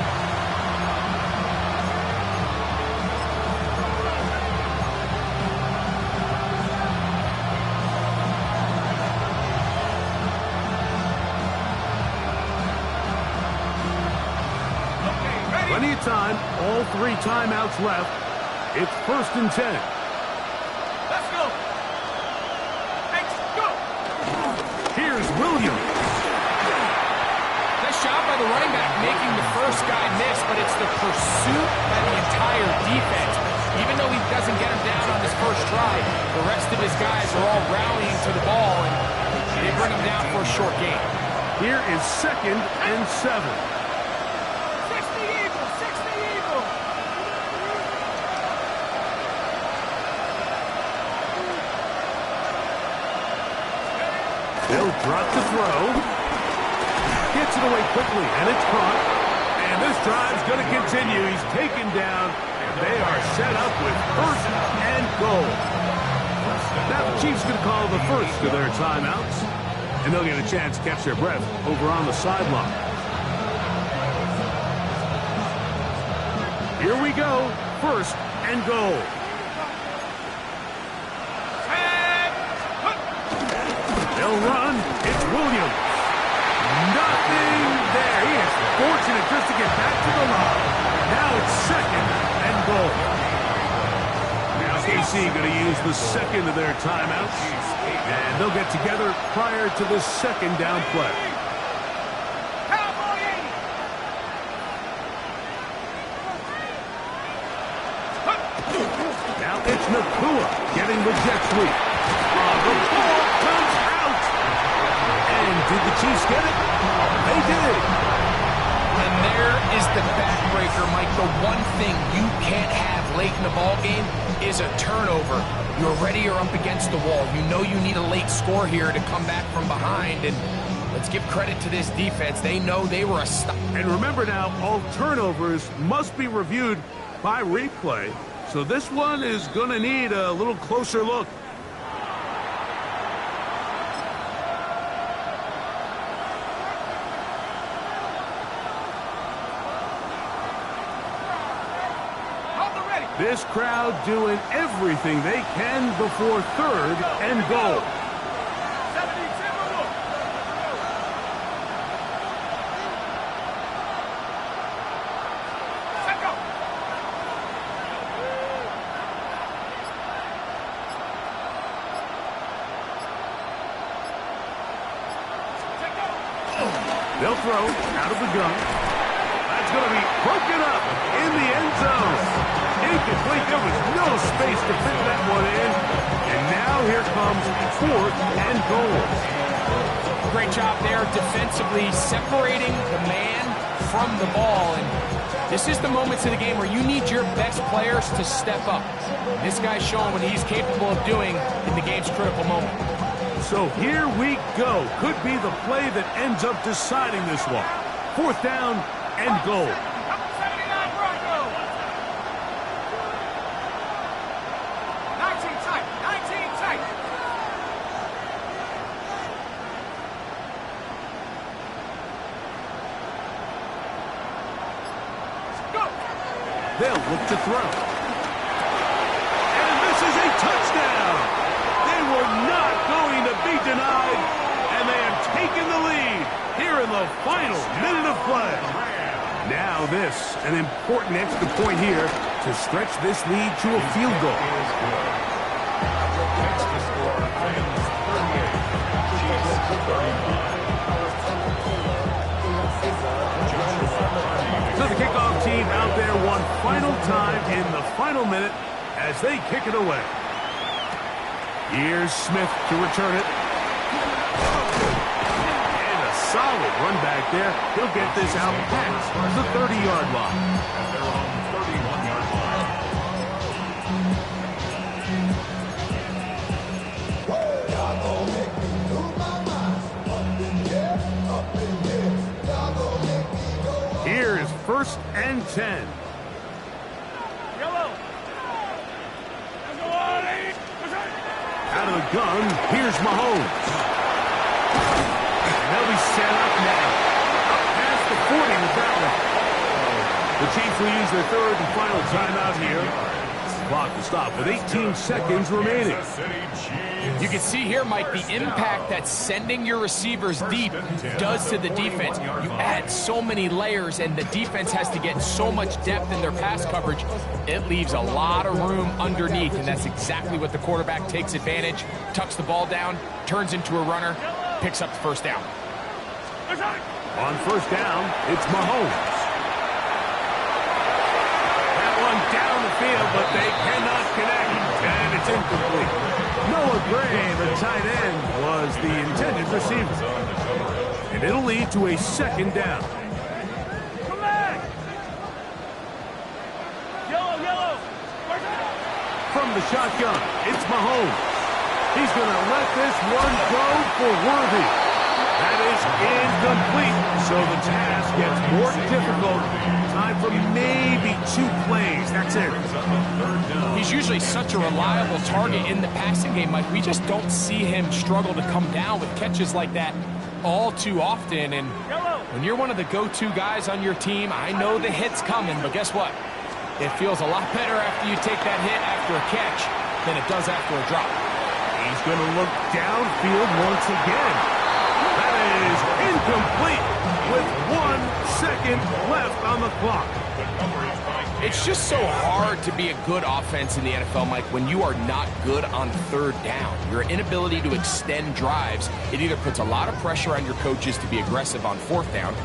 Speaker 1: Plenty of time, all 3 timeouts left. It's 1st and 10.
Speaker 4: Let's go. Let's go.
Speaker 1: Here's Williams.
Speaker 2: Nice job by the running back making the first guy miss, but it's the pursuit by the entire defense. Even though he doesn't get him down on his first try, the rest of his guys are all rallying to the ball, and they bring him down for a short gain.
Speaker 1: Here is 2nd and 7. They'll drop the throw. Gets it away quickly, and it's caught. And this drive's going to continue. He's taken down. They are set up with 1st and goal. Now the Chiefs going to call the first of their timeouts. And they'll get a chance to catch their breath over on the sideline. Here we go. 1st and goal. They'll run. It's Williams. Nothing there. He is fortunate just to get back to the line. Now it's 2nd and goal. Now KC going to use the 2nd of their timeouts. And they'll get together prior to the 2nd down play. Now it's Nakua getting the jet sweep. The ball comes out. And did the Chiefs get it? They did.
Speaker 2: And there is the backbreaker, Mike. The one thing you can't have late in the ball game is a turnover. You're ready, you're up against the wall. You know you need a late score here to come back from behind. And let's give credit to this defense. They know they were a stop.
Speaker 1: And remember now, all turnovers must be reviewed by replay. So this one is going to need a little closer look. This crowd doing everything they can before 3rd and goal. They'll throw out of the gun. That's going to be broken up in the end zone. Incomplete. There was no space to fit that one in. And now here comes 4th and goal.
Speaker 2: Great job there defensively separating the man from the ball. And This is the moments of the game where you need your best players to step up. This guy's showing what he's capable of doing in the game's critical moment.
Speaker 1: So here we go. Could be the play that ends up deciding this one. 4th down and goal.
Speaker 4: 79 Broncos. 19 tight. 19 tight. Go.
Speaker 1: They'll look to throw. And this is a touchdown. They were not going to be denied, and they have taken the lead here in the final minute of play. Now this, an important extra point here to stretch this lead to a field goal.
Speaker 3: Next to score, Titans 38, Chiefs 35.
Speaker 1: So the kickoff team out there one final time in the final minute as they kick it away. Here's Smith to return it. And a solid run back there. He'll get this out past the 30-yard line.
Speaker 3: At their own 31-yard line.
Speaker 1: Here is 1st and 10.
Speaker 4: Yellow. Let's go, Ollie.
Speaker 1: Out of the gun, here's Mahomes. And they'll be set up now. Up past the 40 with that one. The Chiefs will use their 3rd and final timeout here. Clock will stop with 18 seconds remaining.
Speaker 3: Kansas City Chiefs.
Speaker 2: You can see here, Mike, the impact that sending your receivers deep does to the defense. You add so many layers, and the defense has to get so much depth in their pass coverage. It leaves a lot of room underneath, and that's exactly what the quarterback takes advantage. Tucks the ball down, turns into a runner, picks up the 1st down.
Speaker 1: On 1st down, it's Mahomes. That one down the field, but they cannot connect, and it's incomplete. Noah Gray, the tight end, was the intended receiver. And it'll lead to a 2nd down.
Speaker 4: Come back. Yellow.
Speaker 1: From the shotgun, it's Mahomes. He's going to let this one go for Worthy. That is incomplete, so the task gets more difficult. Time for maybe 2 plays. That's it.
Speaker 2: He's usually such a reliable target in the passing game, Mike. We just don't see him struggle to come down with catches like that all too often. And when you're one of the go-to guys on your team, I know the hit's coming, but guess what? It feels a lot better after you take that hit after a catch than it does after a drop.
Speaker 1: He's going to look downfield once again. That is incomplete with 1 second left on the clock.
Speaker 2: It's just so hard to be a good offense in the NFL, Mike, when you are not good on 3rd down. Your inability to extend drives, it either puts a lot of pressure on your coaches to be aggressive on 4th down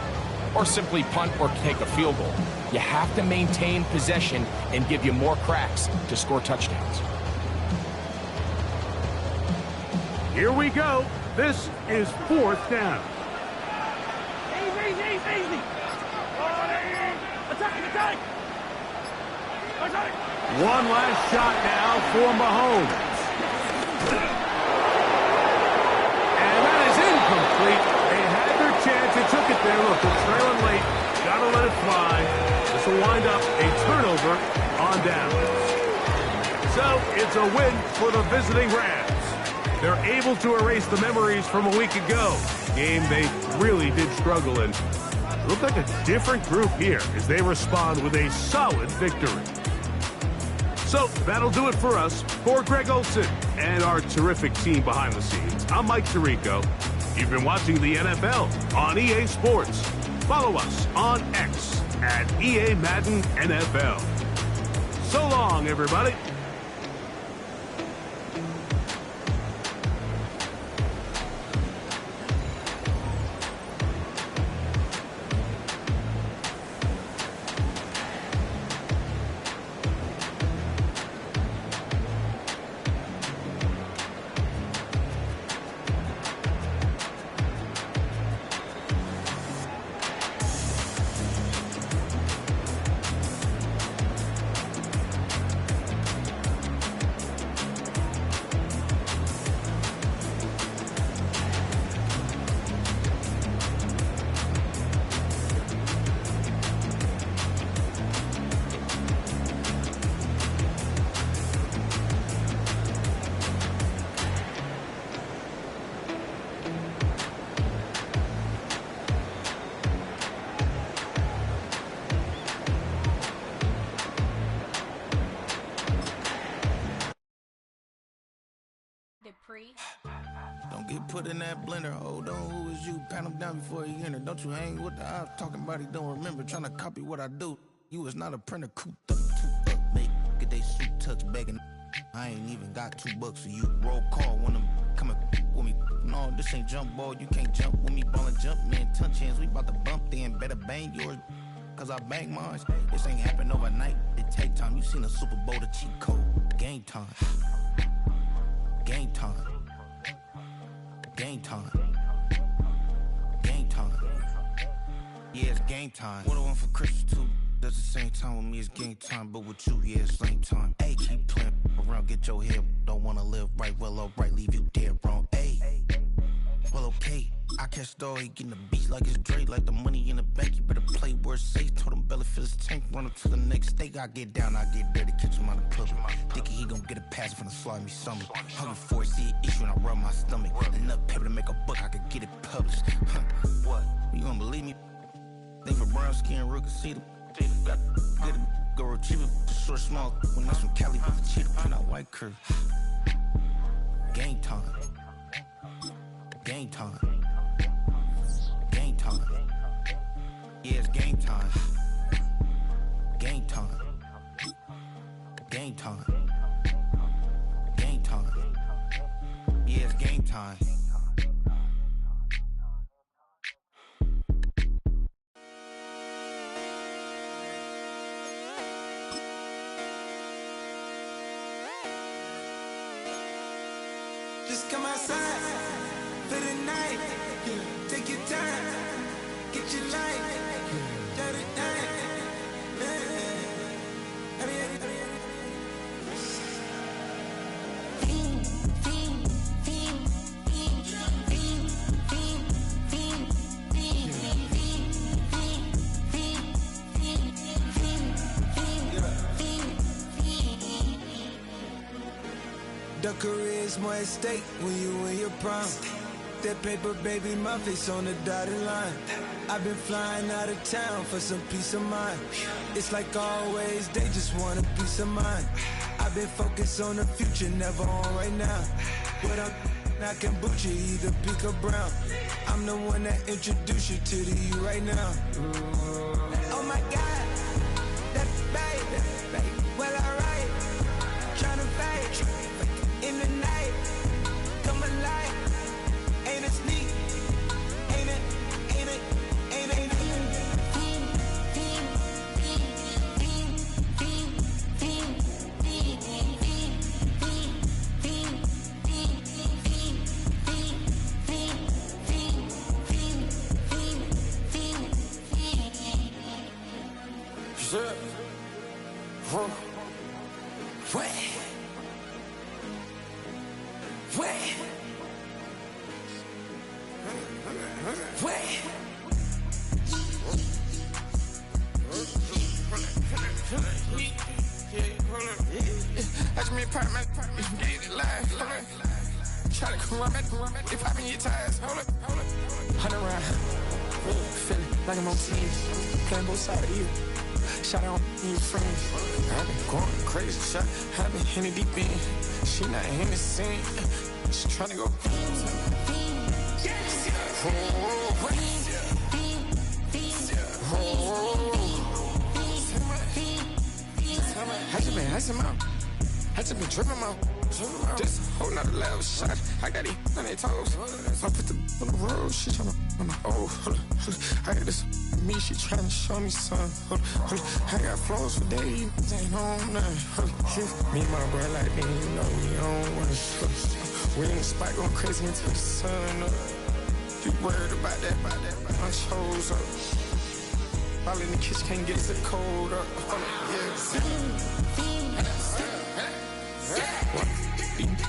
Speaker 2: or simply punt or take a field goal. You have to maintain possession and give you more cracks to score touchdowns.
Speaker 1: Here we go. This is 4th down.
Speaker 4: Easy. Attack.
Speaker 1: One last shot now for Mahomes. And that is incomplete. They had their chance. They took it there. Look, they're trailing late. Got to let it fly. This will wind up a turnover on down. So it's a win for the visiting Rams. They're able to erase the memories from a week ago. Game they really did struggle in. It looked like a different group here as they respond with a solid victory. So that'll do it for us. For Greg Olsen and our terrific team behind the scenes, I'm Mike Tirico. You've been watching the NFL on EA Sports. Follow us on X at EA Madden NFL. So long, everybody.
Speaker 6: Pre.
Speaker 7: Don't get put in that blender. Hold on, who is you? Pat him down before he enter. Don't you hang with the ops talking about he don't remember. Trying to copy what I do. You is not a printer. Cooped up, too up, make get they suit tucks begging. I ain't even got $2 for you. Roll call when I'm coming with me. No, this ain't jump ball. You can't jump with me. Ballin' jump, man. Touch hands. We about to bump then. Better bang yours. Cause I bang mine. This ain't happen overnight. It take time. You seen a Super Bowl, the cheat code. Game time. Game time. Game time. Game time. Yeah, it's game time. What I want for Christmas too. Does the same time with me, it's game time. But with you, yeah, it's same time. Hey, keep playing around, get your head. Don't wanna live right, well, alright, leave you dead wrong. Hey, well, okay. I catch the dog, he getting the beat like it's Dre. Like the money in the bank, you better play where it's safe. Told him Bella fill his tank, run up to the next steak. I get down, I get dirty, catch him on the public. Thinking he gon' get a pass from the slimy stomach. Hungry for it, see an issue and I rub my stomach. Enough paper to make a book, I could get it published. What? You don't believe me? Think for brown skin, real can see them. Got get it, go retrieve it, short, small. When that's from Cali, but the cheetah print out white curve. Game time. Game time. Game time. Yeah, it's game time. Game time. Game time. Game time. Yeah, it's game time.
Speaker 8: Just come outside for the night. Take your time, get your life. Dirty night. The career's more at stake when you in your prime. That paper, baby, my face on the dotted line. I've been flying out of town for some peace of mind. It's like always, they just want a peace of mind. I've been focused on the future, never on right now. But I can boot you either pink or brown. I'm the one that introduced you to the you right now. Oh my God, that baby, well alright. Tryna fight in the night, come alive. Ain't it sneak? Ain't it? Ain't it? Ain't it? Ain't it?
Speaker 9: Like I'm on team, playing both sides of you. Shout out to your friends. I've been going crazy, shot. I've been in the deep end. She not in the scene. She tryna go. I just been out. I just been tripping out. Just a whole nother level shot. I got it on their toes. I put the on the road. She tryna. Oh, hold up. I got this me. She tryna show me something. Hold up. I got flows for days. Ain't on nothing. Me and my bro like me. You know we on one. We in the spot going crazy until the sun up. You worried about that? My chose up. All in the kitchen can't get it cold up.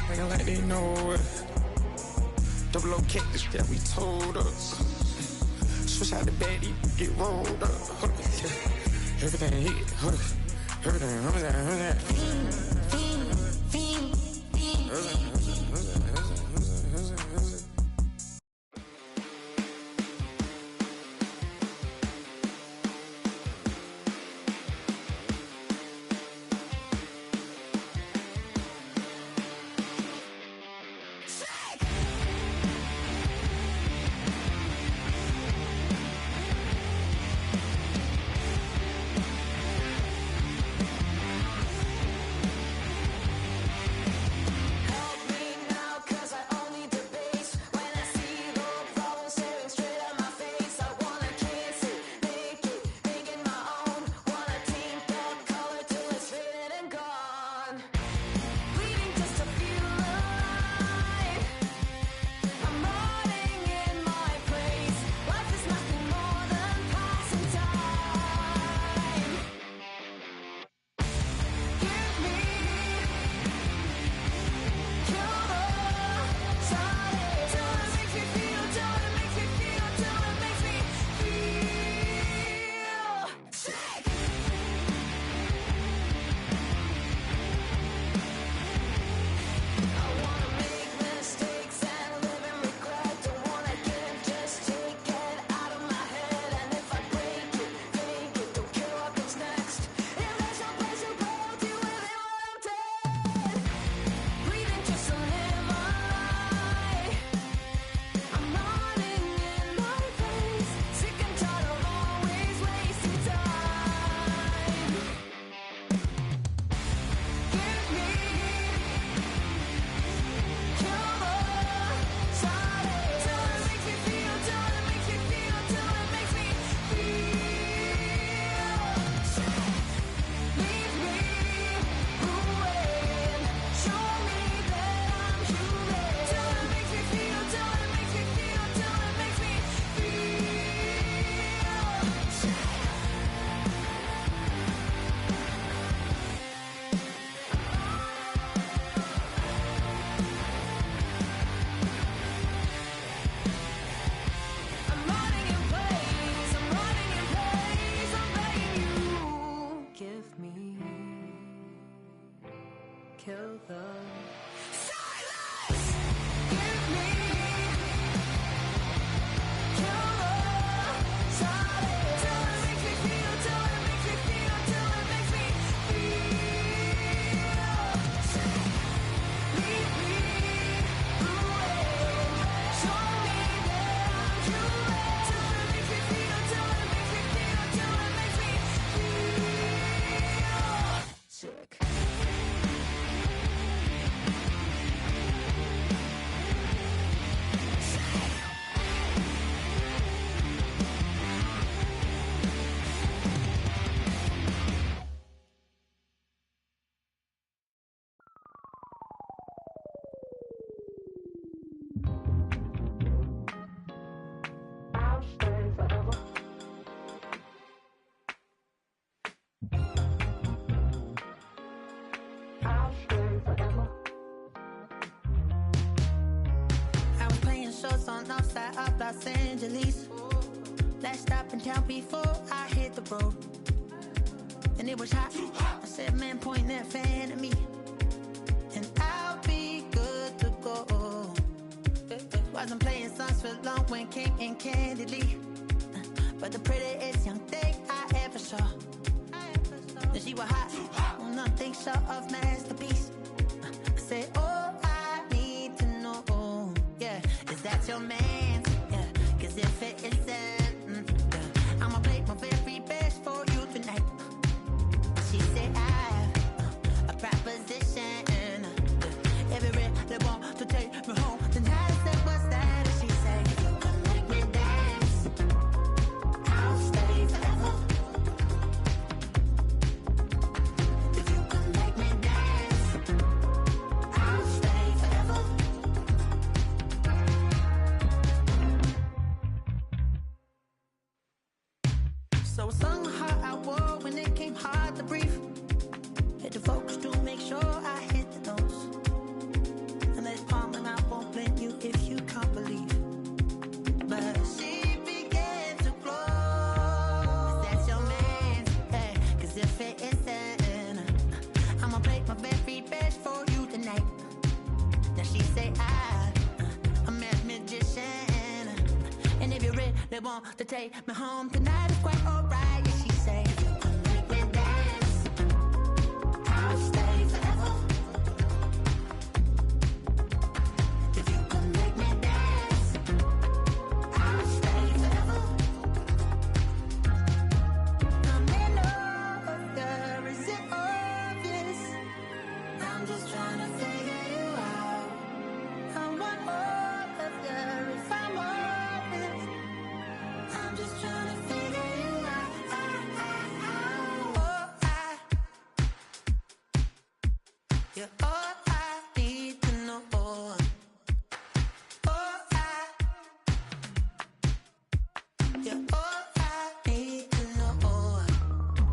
Speaker 9: Acting like they know it. Double O cactus that we told us. Switch out the bed, get rolled up. Everything hit, everything.
Speaker 6: kill them.
Speaker 8: Silence! Give me killer silence. Till it makes me feel, till it makes me feel, till it makes me feel sick. Lead me away. Show me that I'm true. Till it makes me feel, till it makes me feel, till it makes me feel sick. I was playing shows on outside of Los Angeles. Last stop in town before I hit the road. And it was hot. I said, man, point that fan at me. And I'll be good to go. Wasn't playing songs for long when came in candidly. But the prettiest young thing I ever saw. And she was hot. Nothing short of masterpiece. I said, oh, I need to know. Yeah, is that your man? Yeah, cause if it isn't, yeah, I'ma play my very best for you tonight. She said I have a proposition. Every really want to take me home tonight. I said, what's that? And she said, if you can make me dance, I'll stay forever. If you can make me dance, I'll stay forever. So I sung how I wore when it came hard to breathe. Had to focus to make sure I hit the notes. And let's palm and I won't blame you if you can't believe. But she began to glow. That's your man, hey, cause if it isn't, I'ma play my very best for you tonight. Now she say I'm a magician. And if you really want to take me home tonight, it's quite alright. Yeah, she say, if you can make me dance, I'll stay forever. If you can make me dance, I'll stay forever. I'm in love, girl, is it obvious? I'm just trying to figure you out. I want all of you if I'm honest. I'm just trying to figure you out. Oh, you're all I need to know. Oh, you're all I need to know.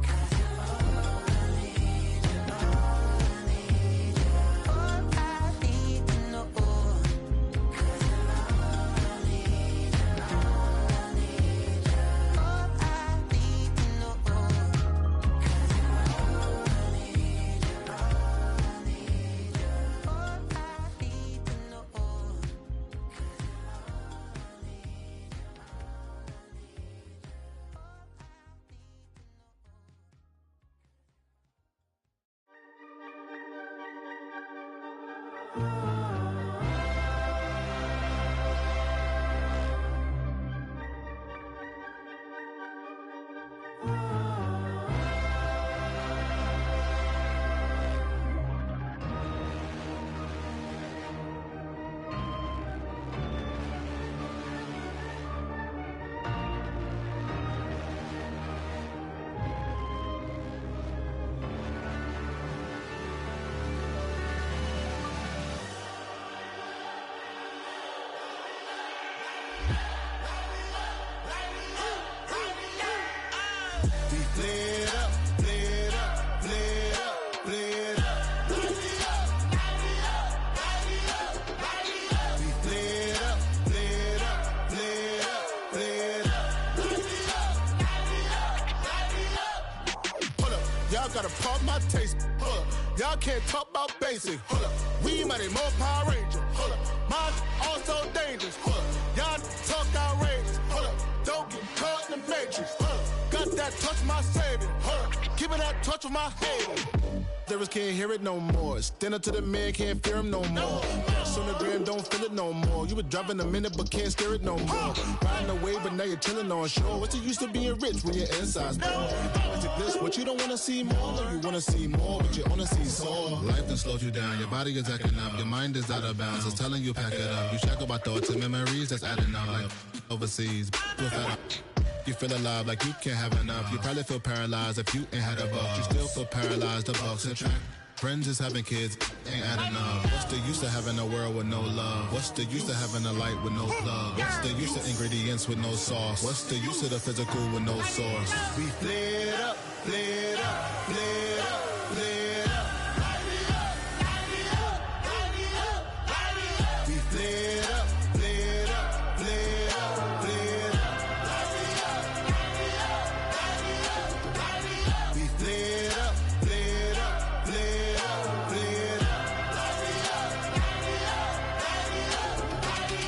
Speaker 8: 'Cause you're all I need, you're all I need, you're all I need to know. 'Cause you're all I need, you're all I need, you're all I need to know. 'Cause you're all I need, you're all I need, you're all I need to know. 'Cause you're all I need, you're all I need, you're all I need, you're all I need to know.
Speaker 10: Y'all gotta pump my taste.
Speaker 5: Y'all can't talk about basic. Hold up. We mighty more Power Ranger. Hold up. Mine also dangerous. Hold up. Y'all talk outrageous. Hold up. Don't get caught in the matrix. Hold up. Got that touch my savior. Hold up. Keeping that touch with my haters. Lyrics can't hear it no more. Stand up to the man, can't fear him no more. Sonogram don't feel it no more. You were driving a minute but can't steer it no more. Riding away but now you're chilling on shore. What's the use of being rich when your inside's poor? It's a bliss, what you don't wanna see more. You wanna see more, but you wanna see sore. Life done slowed you down, your body is acting up. Your mind is out of bounds, it's telling you pack it up. You shackle by thoughts and memories that's adding up. Like overseas, you feel alive like you can't have enough. You probably feel paralyzed if you ain't had a buck. You still feel paralyzed, the bucks and track. Friends is having kids, ain't adding up. What's the use of having a world with no love? What's the use of having a light with no plug? What's the use of ingredients with no sauce? What's the use of the physical with no source? We flared up, flared up, flared up, flared up. We flared up, flared up, flared up, flared up. We flared up, flared up, flared up, flared up.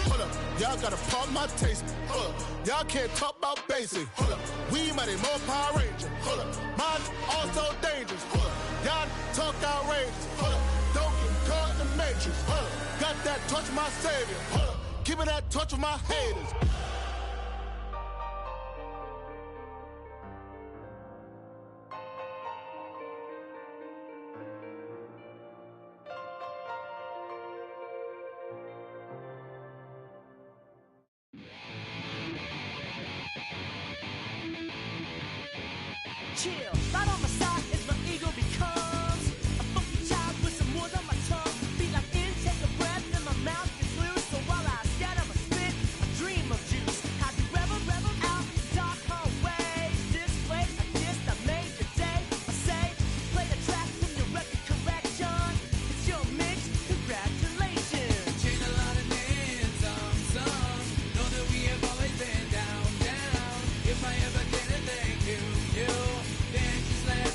Speaker 5: Hold up, y'all gotta pump my taste. Hold up, y'all can't talk about basic. Hold up, we mighty more Power Ranger. Hold up, mine also dangerous. Hold up, y'all talk outrageous. Hold up, don't get caught in the matrix. Hold up, got that touch my savior. Hold up, keeping that touch with my haters.
Speaker 6: Chill, right on my side as my ego becomes a funky child with some words on my tongue. Feel like intake a breath and my mouth gets loose. So while I scatter my spit, I dream of juice. Have you ever rebel out in dark hallways? This way, I guess I made your day. I say, play the track from your record collection. It's your mix, congratulations.
Speaker 10: Changed a lot of names, some know that we have always been down, down. If I ever get a thank you, then just let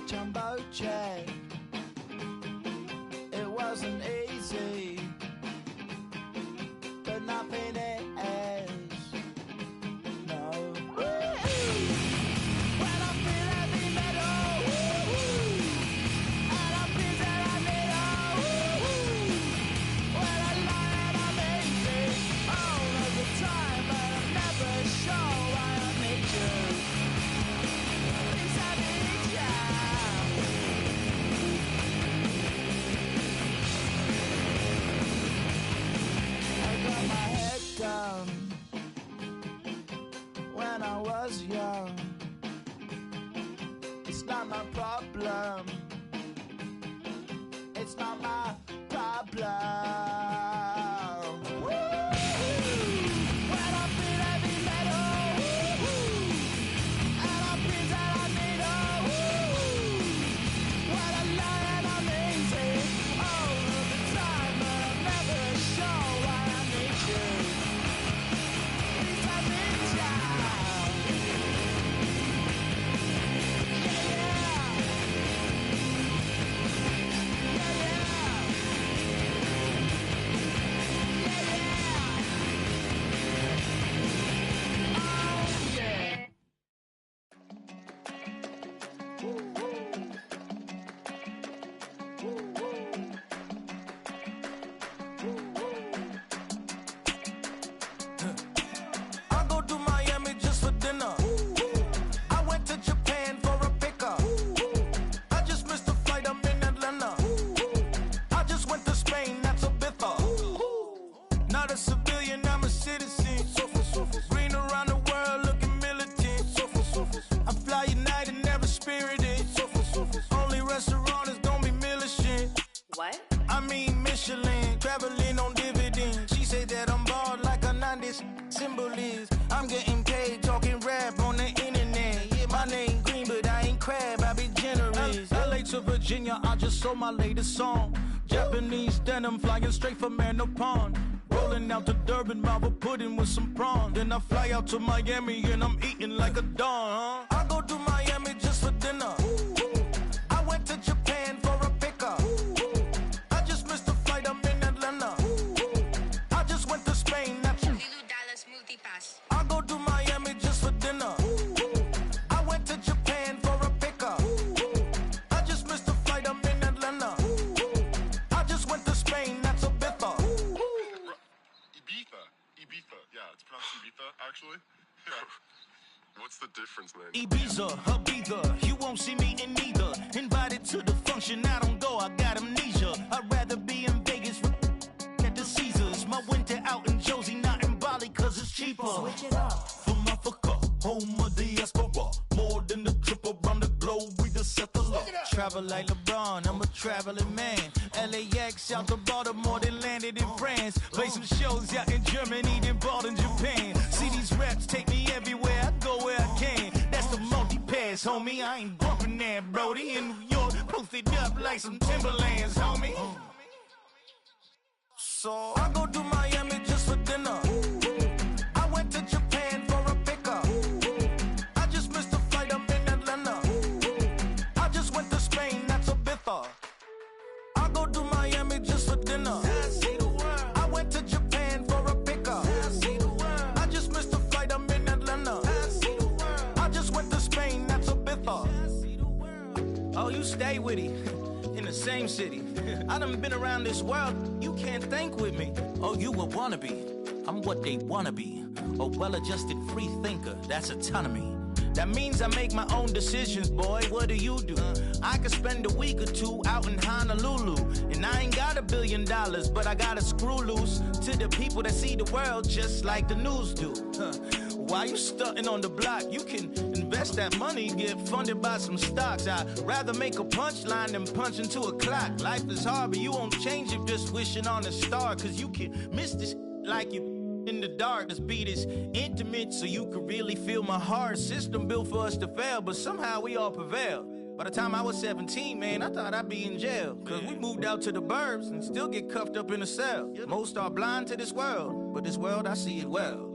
Speaker 8: jumbo jet. It wasn't easy, but nothing is. No. When I feel heavy metal, and I feel that I need when I lie and I'm easy all of the time, but I'm never sure why I need you. Please, I need you. I got my head down when I was young. It's not my problem. It's not my problem. When I feel heavy metal, and I feel that I need when I lie and I'm easy all of the time, but I'm never sure why I need you. Please, I need you. I go to Miami just for dinner. I went to Japan for a pickup. I just missed a flight, I'm in Atlanta. I just went to Spain, that's a bither. Not a civilian, I'm a citizen. Green around the world, looking militant. I fly United, never spirited. Only restaurant is gonna be militant.
Speaker 11: What?
Speaker 8: I mean Michelin, traveling on dividends. She say that I'm bald like a 90s symbol is. I'm getting paid talking rap on the internet. Yeah, my name Green, but I ain't crab, I be generous. LA to Virginia, I just sold my latest song. Japanese denim flying straight from Manapon. Rolling out to Durban, marble pudding with some prawn. Then I fly out to Miami and I'm eating like a don. I go to Miami just for dinner. I went to Japan for a pickup. I just missed a flight, I'm in Atlanta. I just went to Spain, that's
Speaker 11: Lulu Dallas Multipass.
Speaker 8: I go to Miami just for dinner. I went to Japan for a pickup. I just missed a flight, I'm in Atlanta. I just went to Spain, that's a bither.
Speaker 12: Ibiza. Yeah, it's pronounced Ibiza, actually. What's the difference, man?
Speaker 8: Ibiza, Ibiza, you won't see me in neither. Invited to the function, I don't go, I got amnesia. I'd rather be in Vegas at the Caesars. My winter out in Josie, not in Bali, cause it's cheaper. Switch it up. From Africa, home of the diaspora. More than the trip around the globe, we just set the law. Travel like LeBron, I'm a traveling man. LAX out to Baltimore, then landed in France. Play some shows out in Germany, then bought in Japan. See these raps take me everywhere, I go where I can. That's the multi-pass, homie, I ain't bumping that, Brody. In New York, posted up like some Timberlands, homie. So I go to Miami just for dinner. I went to Japan for a pickup. I just missed a flight, I'm in Atlanta. I just went to Spain, that's a bither. I go to Miami just for dinner. I went to Japan for a pickup. I just missed a flight, I'm in Atlanta. I just went to Spain, that's a bither. Oh, you stay with it. In the same city. I done been around this world, you can't think with me. Oh, you a wannabe. I'm what they wanna be. A well-adjusted free thinker, that's autonomy. That means I make my own decisions, boy, what do you do? I could spend a week or two out in Honolulu. And I ain't got $1 billion, but I got a screw loose to the people that see the world just like the news do. Why you stunting on the block? You can invest that money, get funded by some stocks. I'd rather make a punchline than punch into a clock. Life is hard, but you won't change it just wishing on a star. Cause you can miss this like you in the dark. This beat is intimate, so you can really feel my heart. System built for us to fail, but somehow we all prevail. By the time I was 17, man, I thought I'd be in jail. Cause we moved out to the burbs and still get cuffed up in a cell. Most are blind to this world, but this world, I see it well.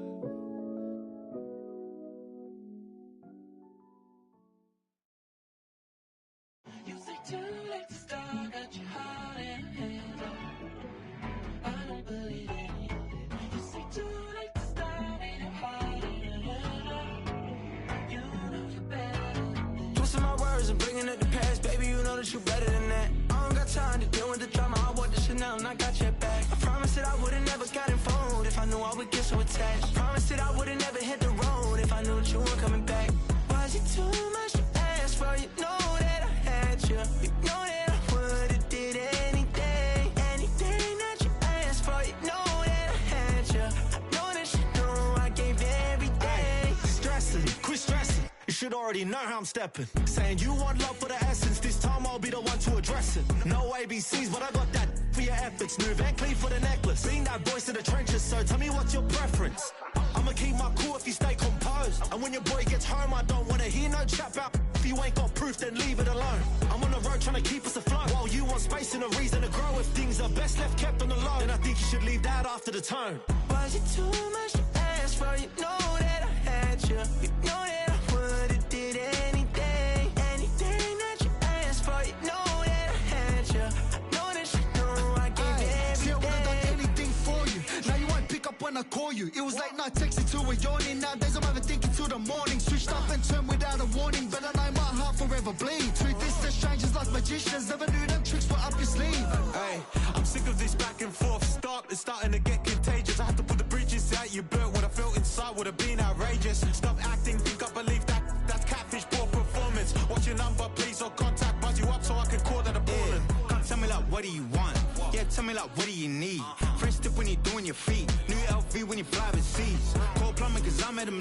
Speaker 8: that you better than that. I don't got time to deal with the drama. I want the Chanel and I got your back. I promise that I would've never got involved if I knew I would get so attached. I promise that I would've never hit the road if I knew that you weren't coming back. Was it too much to ask for? You know that I had you. You know that I would've did anything, anything that you asked for. You know that I had you. I know that you know I gave everything.
Speaker 13: Stressing, quit stressing. You should already know how I'm stepping. Saying you want love for the essence. This time I'll be the one to address it. No ABCs, but I got that for your ethics. New Van Cleef for the necklace. Being that voice in the trenches, so tell me what's your preference. I'ma keep my cool if you stay composed. And when your boy gets home, I don't wanna hear no chat about. If you ain't got proof, then leave it alone. I'm on the road trying to keep us afloat. While you want space and a reason to grow. If things are best left kept on the low, then I think you should leave that after the tone.
Speaker 8: Was it too much to ask for? You know that I had you. You know that I would've did anything, anything that you asked for. You know that I had you. I know that you know I gave everything.
Speaker 14: See, I would've done anything for you. Now you won't pick up when I call you. It was late night texting to a yawning. Nowadays I'm overthinking till the morning. Switched up and turned without a warning, but I know my heart forever bleed. Truth is that strangers like magicians. Never knew them tricks were up your sleeve.
Speaker 13: Hey, I'm sick of this back and forth. It's starting to get contagious. I had to put the bridges out you built. What I felt inside would have been outrageous. Stop acting, think I believe that's catfish, poor performance. What's your number, please, or contact, buzz you up so I can call that a ballin'.
Speaker 15: Can't tell me like, what do you want? Yeah, tell me like, what do you need? Fresh tip when you're doing your feet. New LV when you fly overseas. Call plumbing cause I'm at a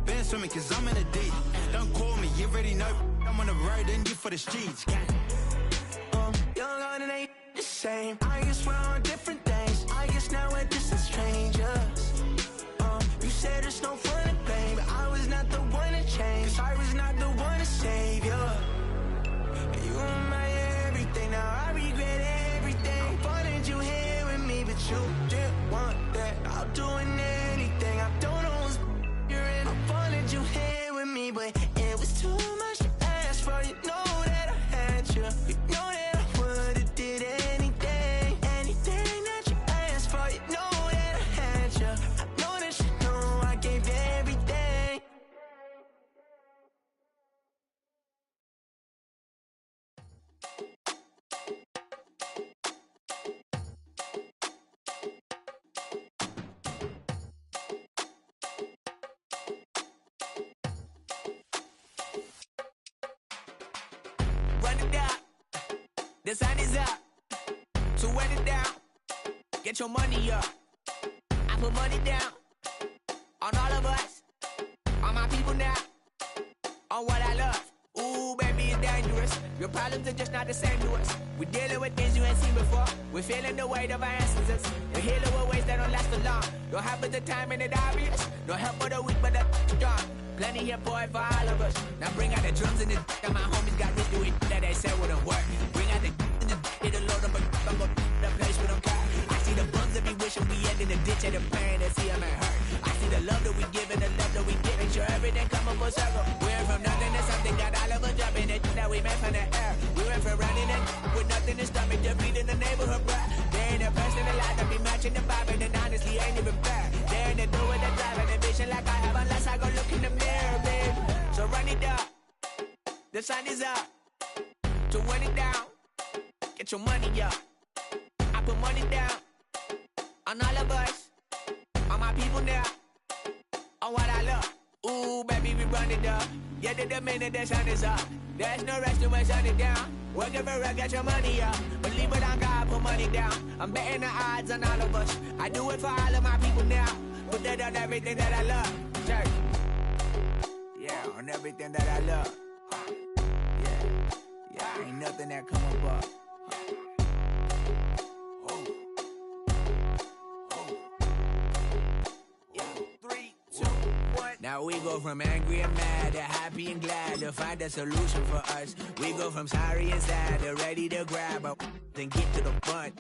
Speaker 15: been swimming cause I'm in a deep. Don't call me, you already know. I'm on the road and you for the streets.
Speaker 8: Young on and ain't the same. I guess we're on different things. I guess now we're distant strangers. You said it's no fun to blame, but I was not the one to change. 'Cause I was not the one to save you. You were my everything, now I regret everything. I wanted you here with me, but you didn't want that. I'm doing anything, I don't know what's you're in. I wanted you here with me, but it was too much to ask for. You know that I had you. You know that I would've did anything, anything that you asked for. You know that I had you. I know that you know I gave everything. Run it down, the sun is up, so run it down, get your money up. I put money down on all of us, on my people now, on what I love. Ooh, baby, it's dangerous. Your problems are just not the same to us. We're dealing with things you ain't seen before. We're feeling the weight of our ancestors. We're healing with ways that don't last for long. Don't have but the time and it obvious. No help for the weak, but the strong. Plenty here, boy, for all of us. Now bring out the drums and the and my homies got rich doing that they said wouldn't work. Bring out the and the hit a load of a I'm gonna the place with them car. I see the bums that be wishing we end in the ditch and the pain that see them ain't hurt. I see the love that we give and the love that we get. Make sure everything come up full circle. We went from nothing to something, got all of us jumping it that we made from the air. We went from running it with nothing to stomach, just beat in the neighborhood, bruh. There ain't a person alive that be matching the vibe, and honestly ain't even fair. There ain't a do with the drive and the vision like I have unless I go look in the mirror, babe. So run it up, the sun is up. So run it down, get your money up. I put money down on all of us, on my people now, on what I love. Ooh, baby, we run it up. Yeah, the minute the sun is up, there's no rest to it, shut it down. Working for real, get your money up. Believe it on God, put money down. I'm betting the odds on all of us. I do it for all of my people now. Put that on everything that I love. Church. Yeah, on everything that I love. Yeah, ain't nothing that come above. Now we go from angry and mad to happy and glad to find a solution for us. We go from sorry and sad to ready to grab up and get to the front.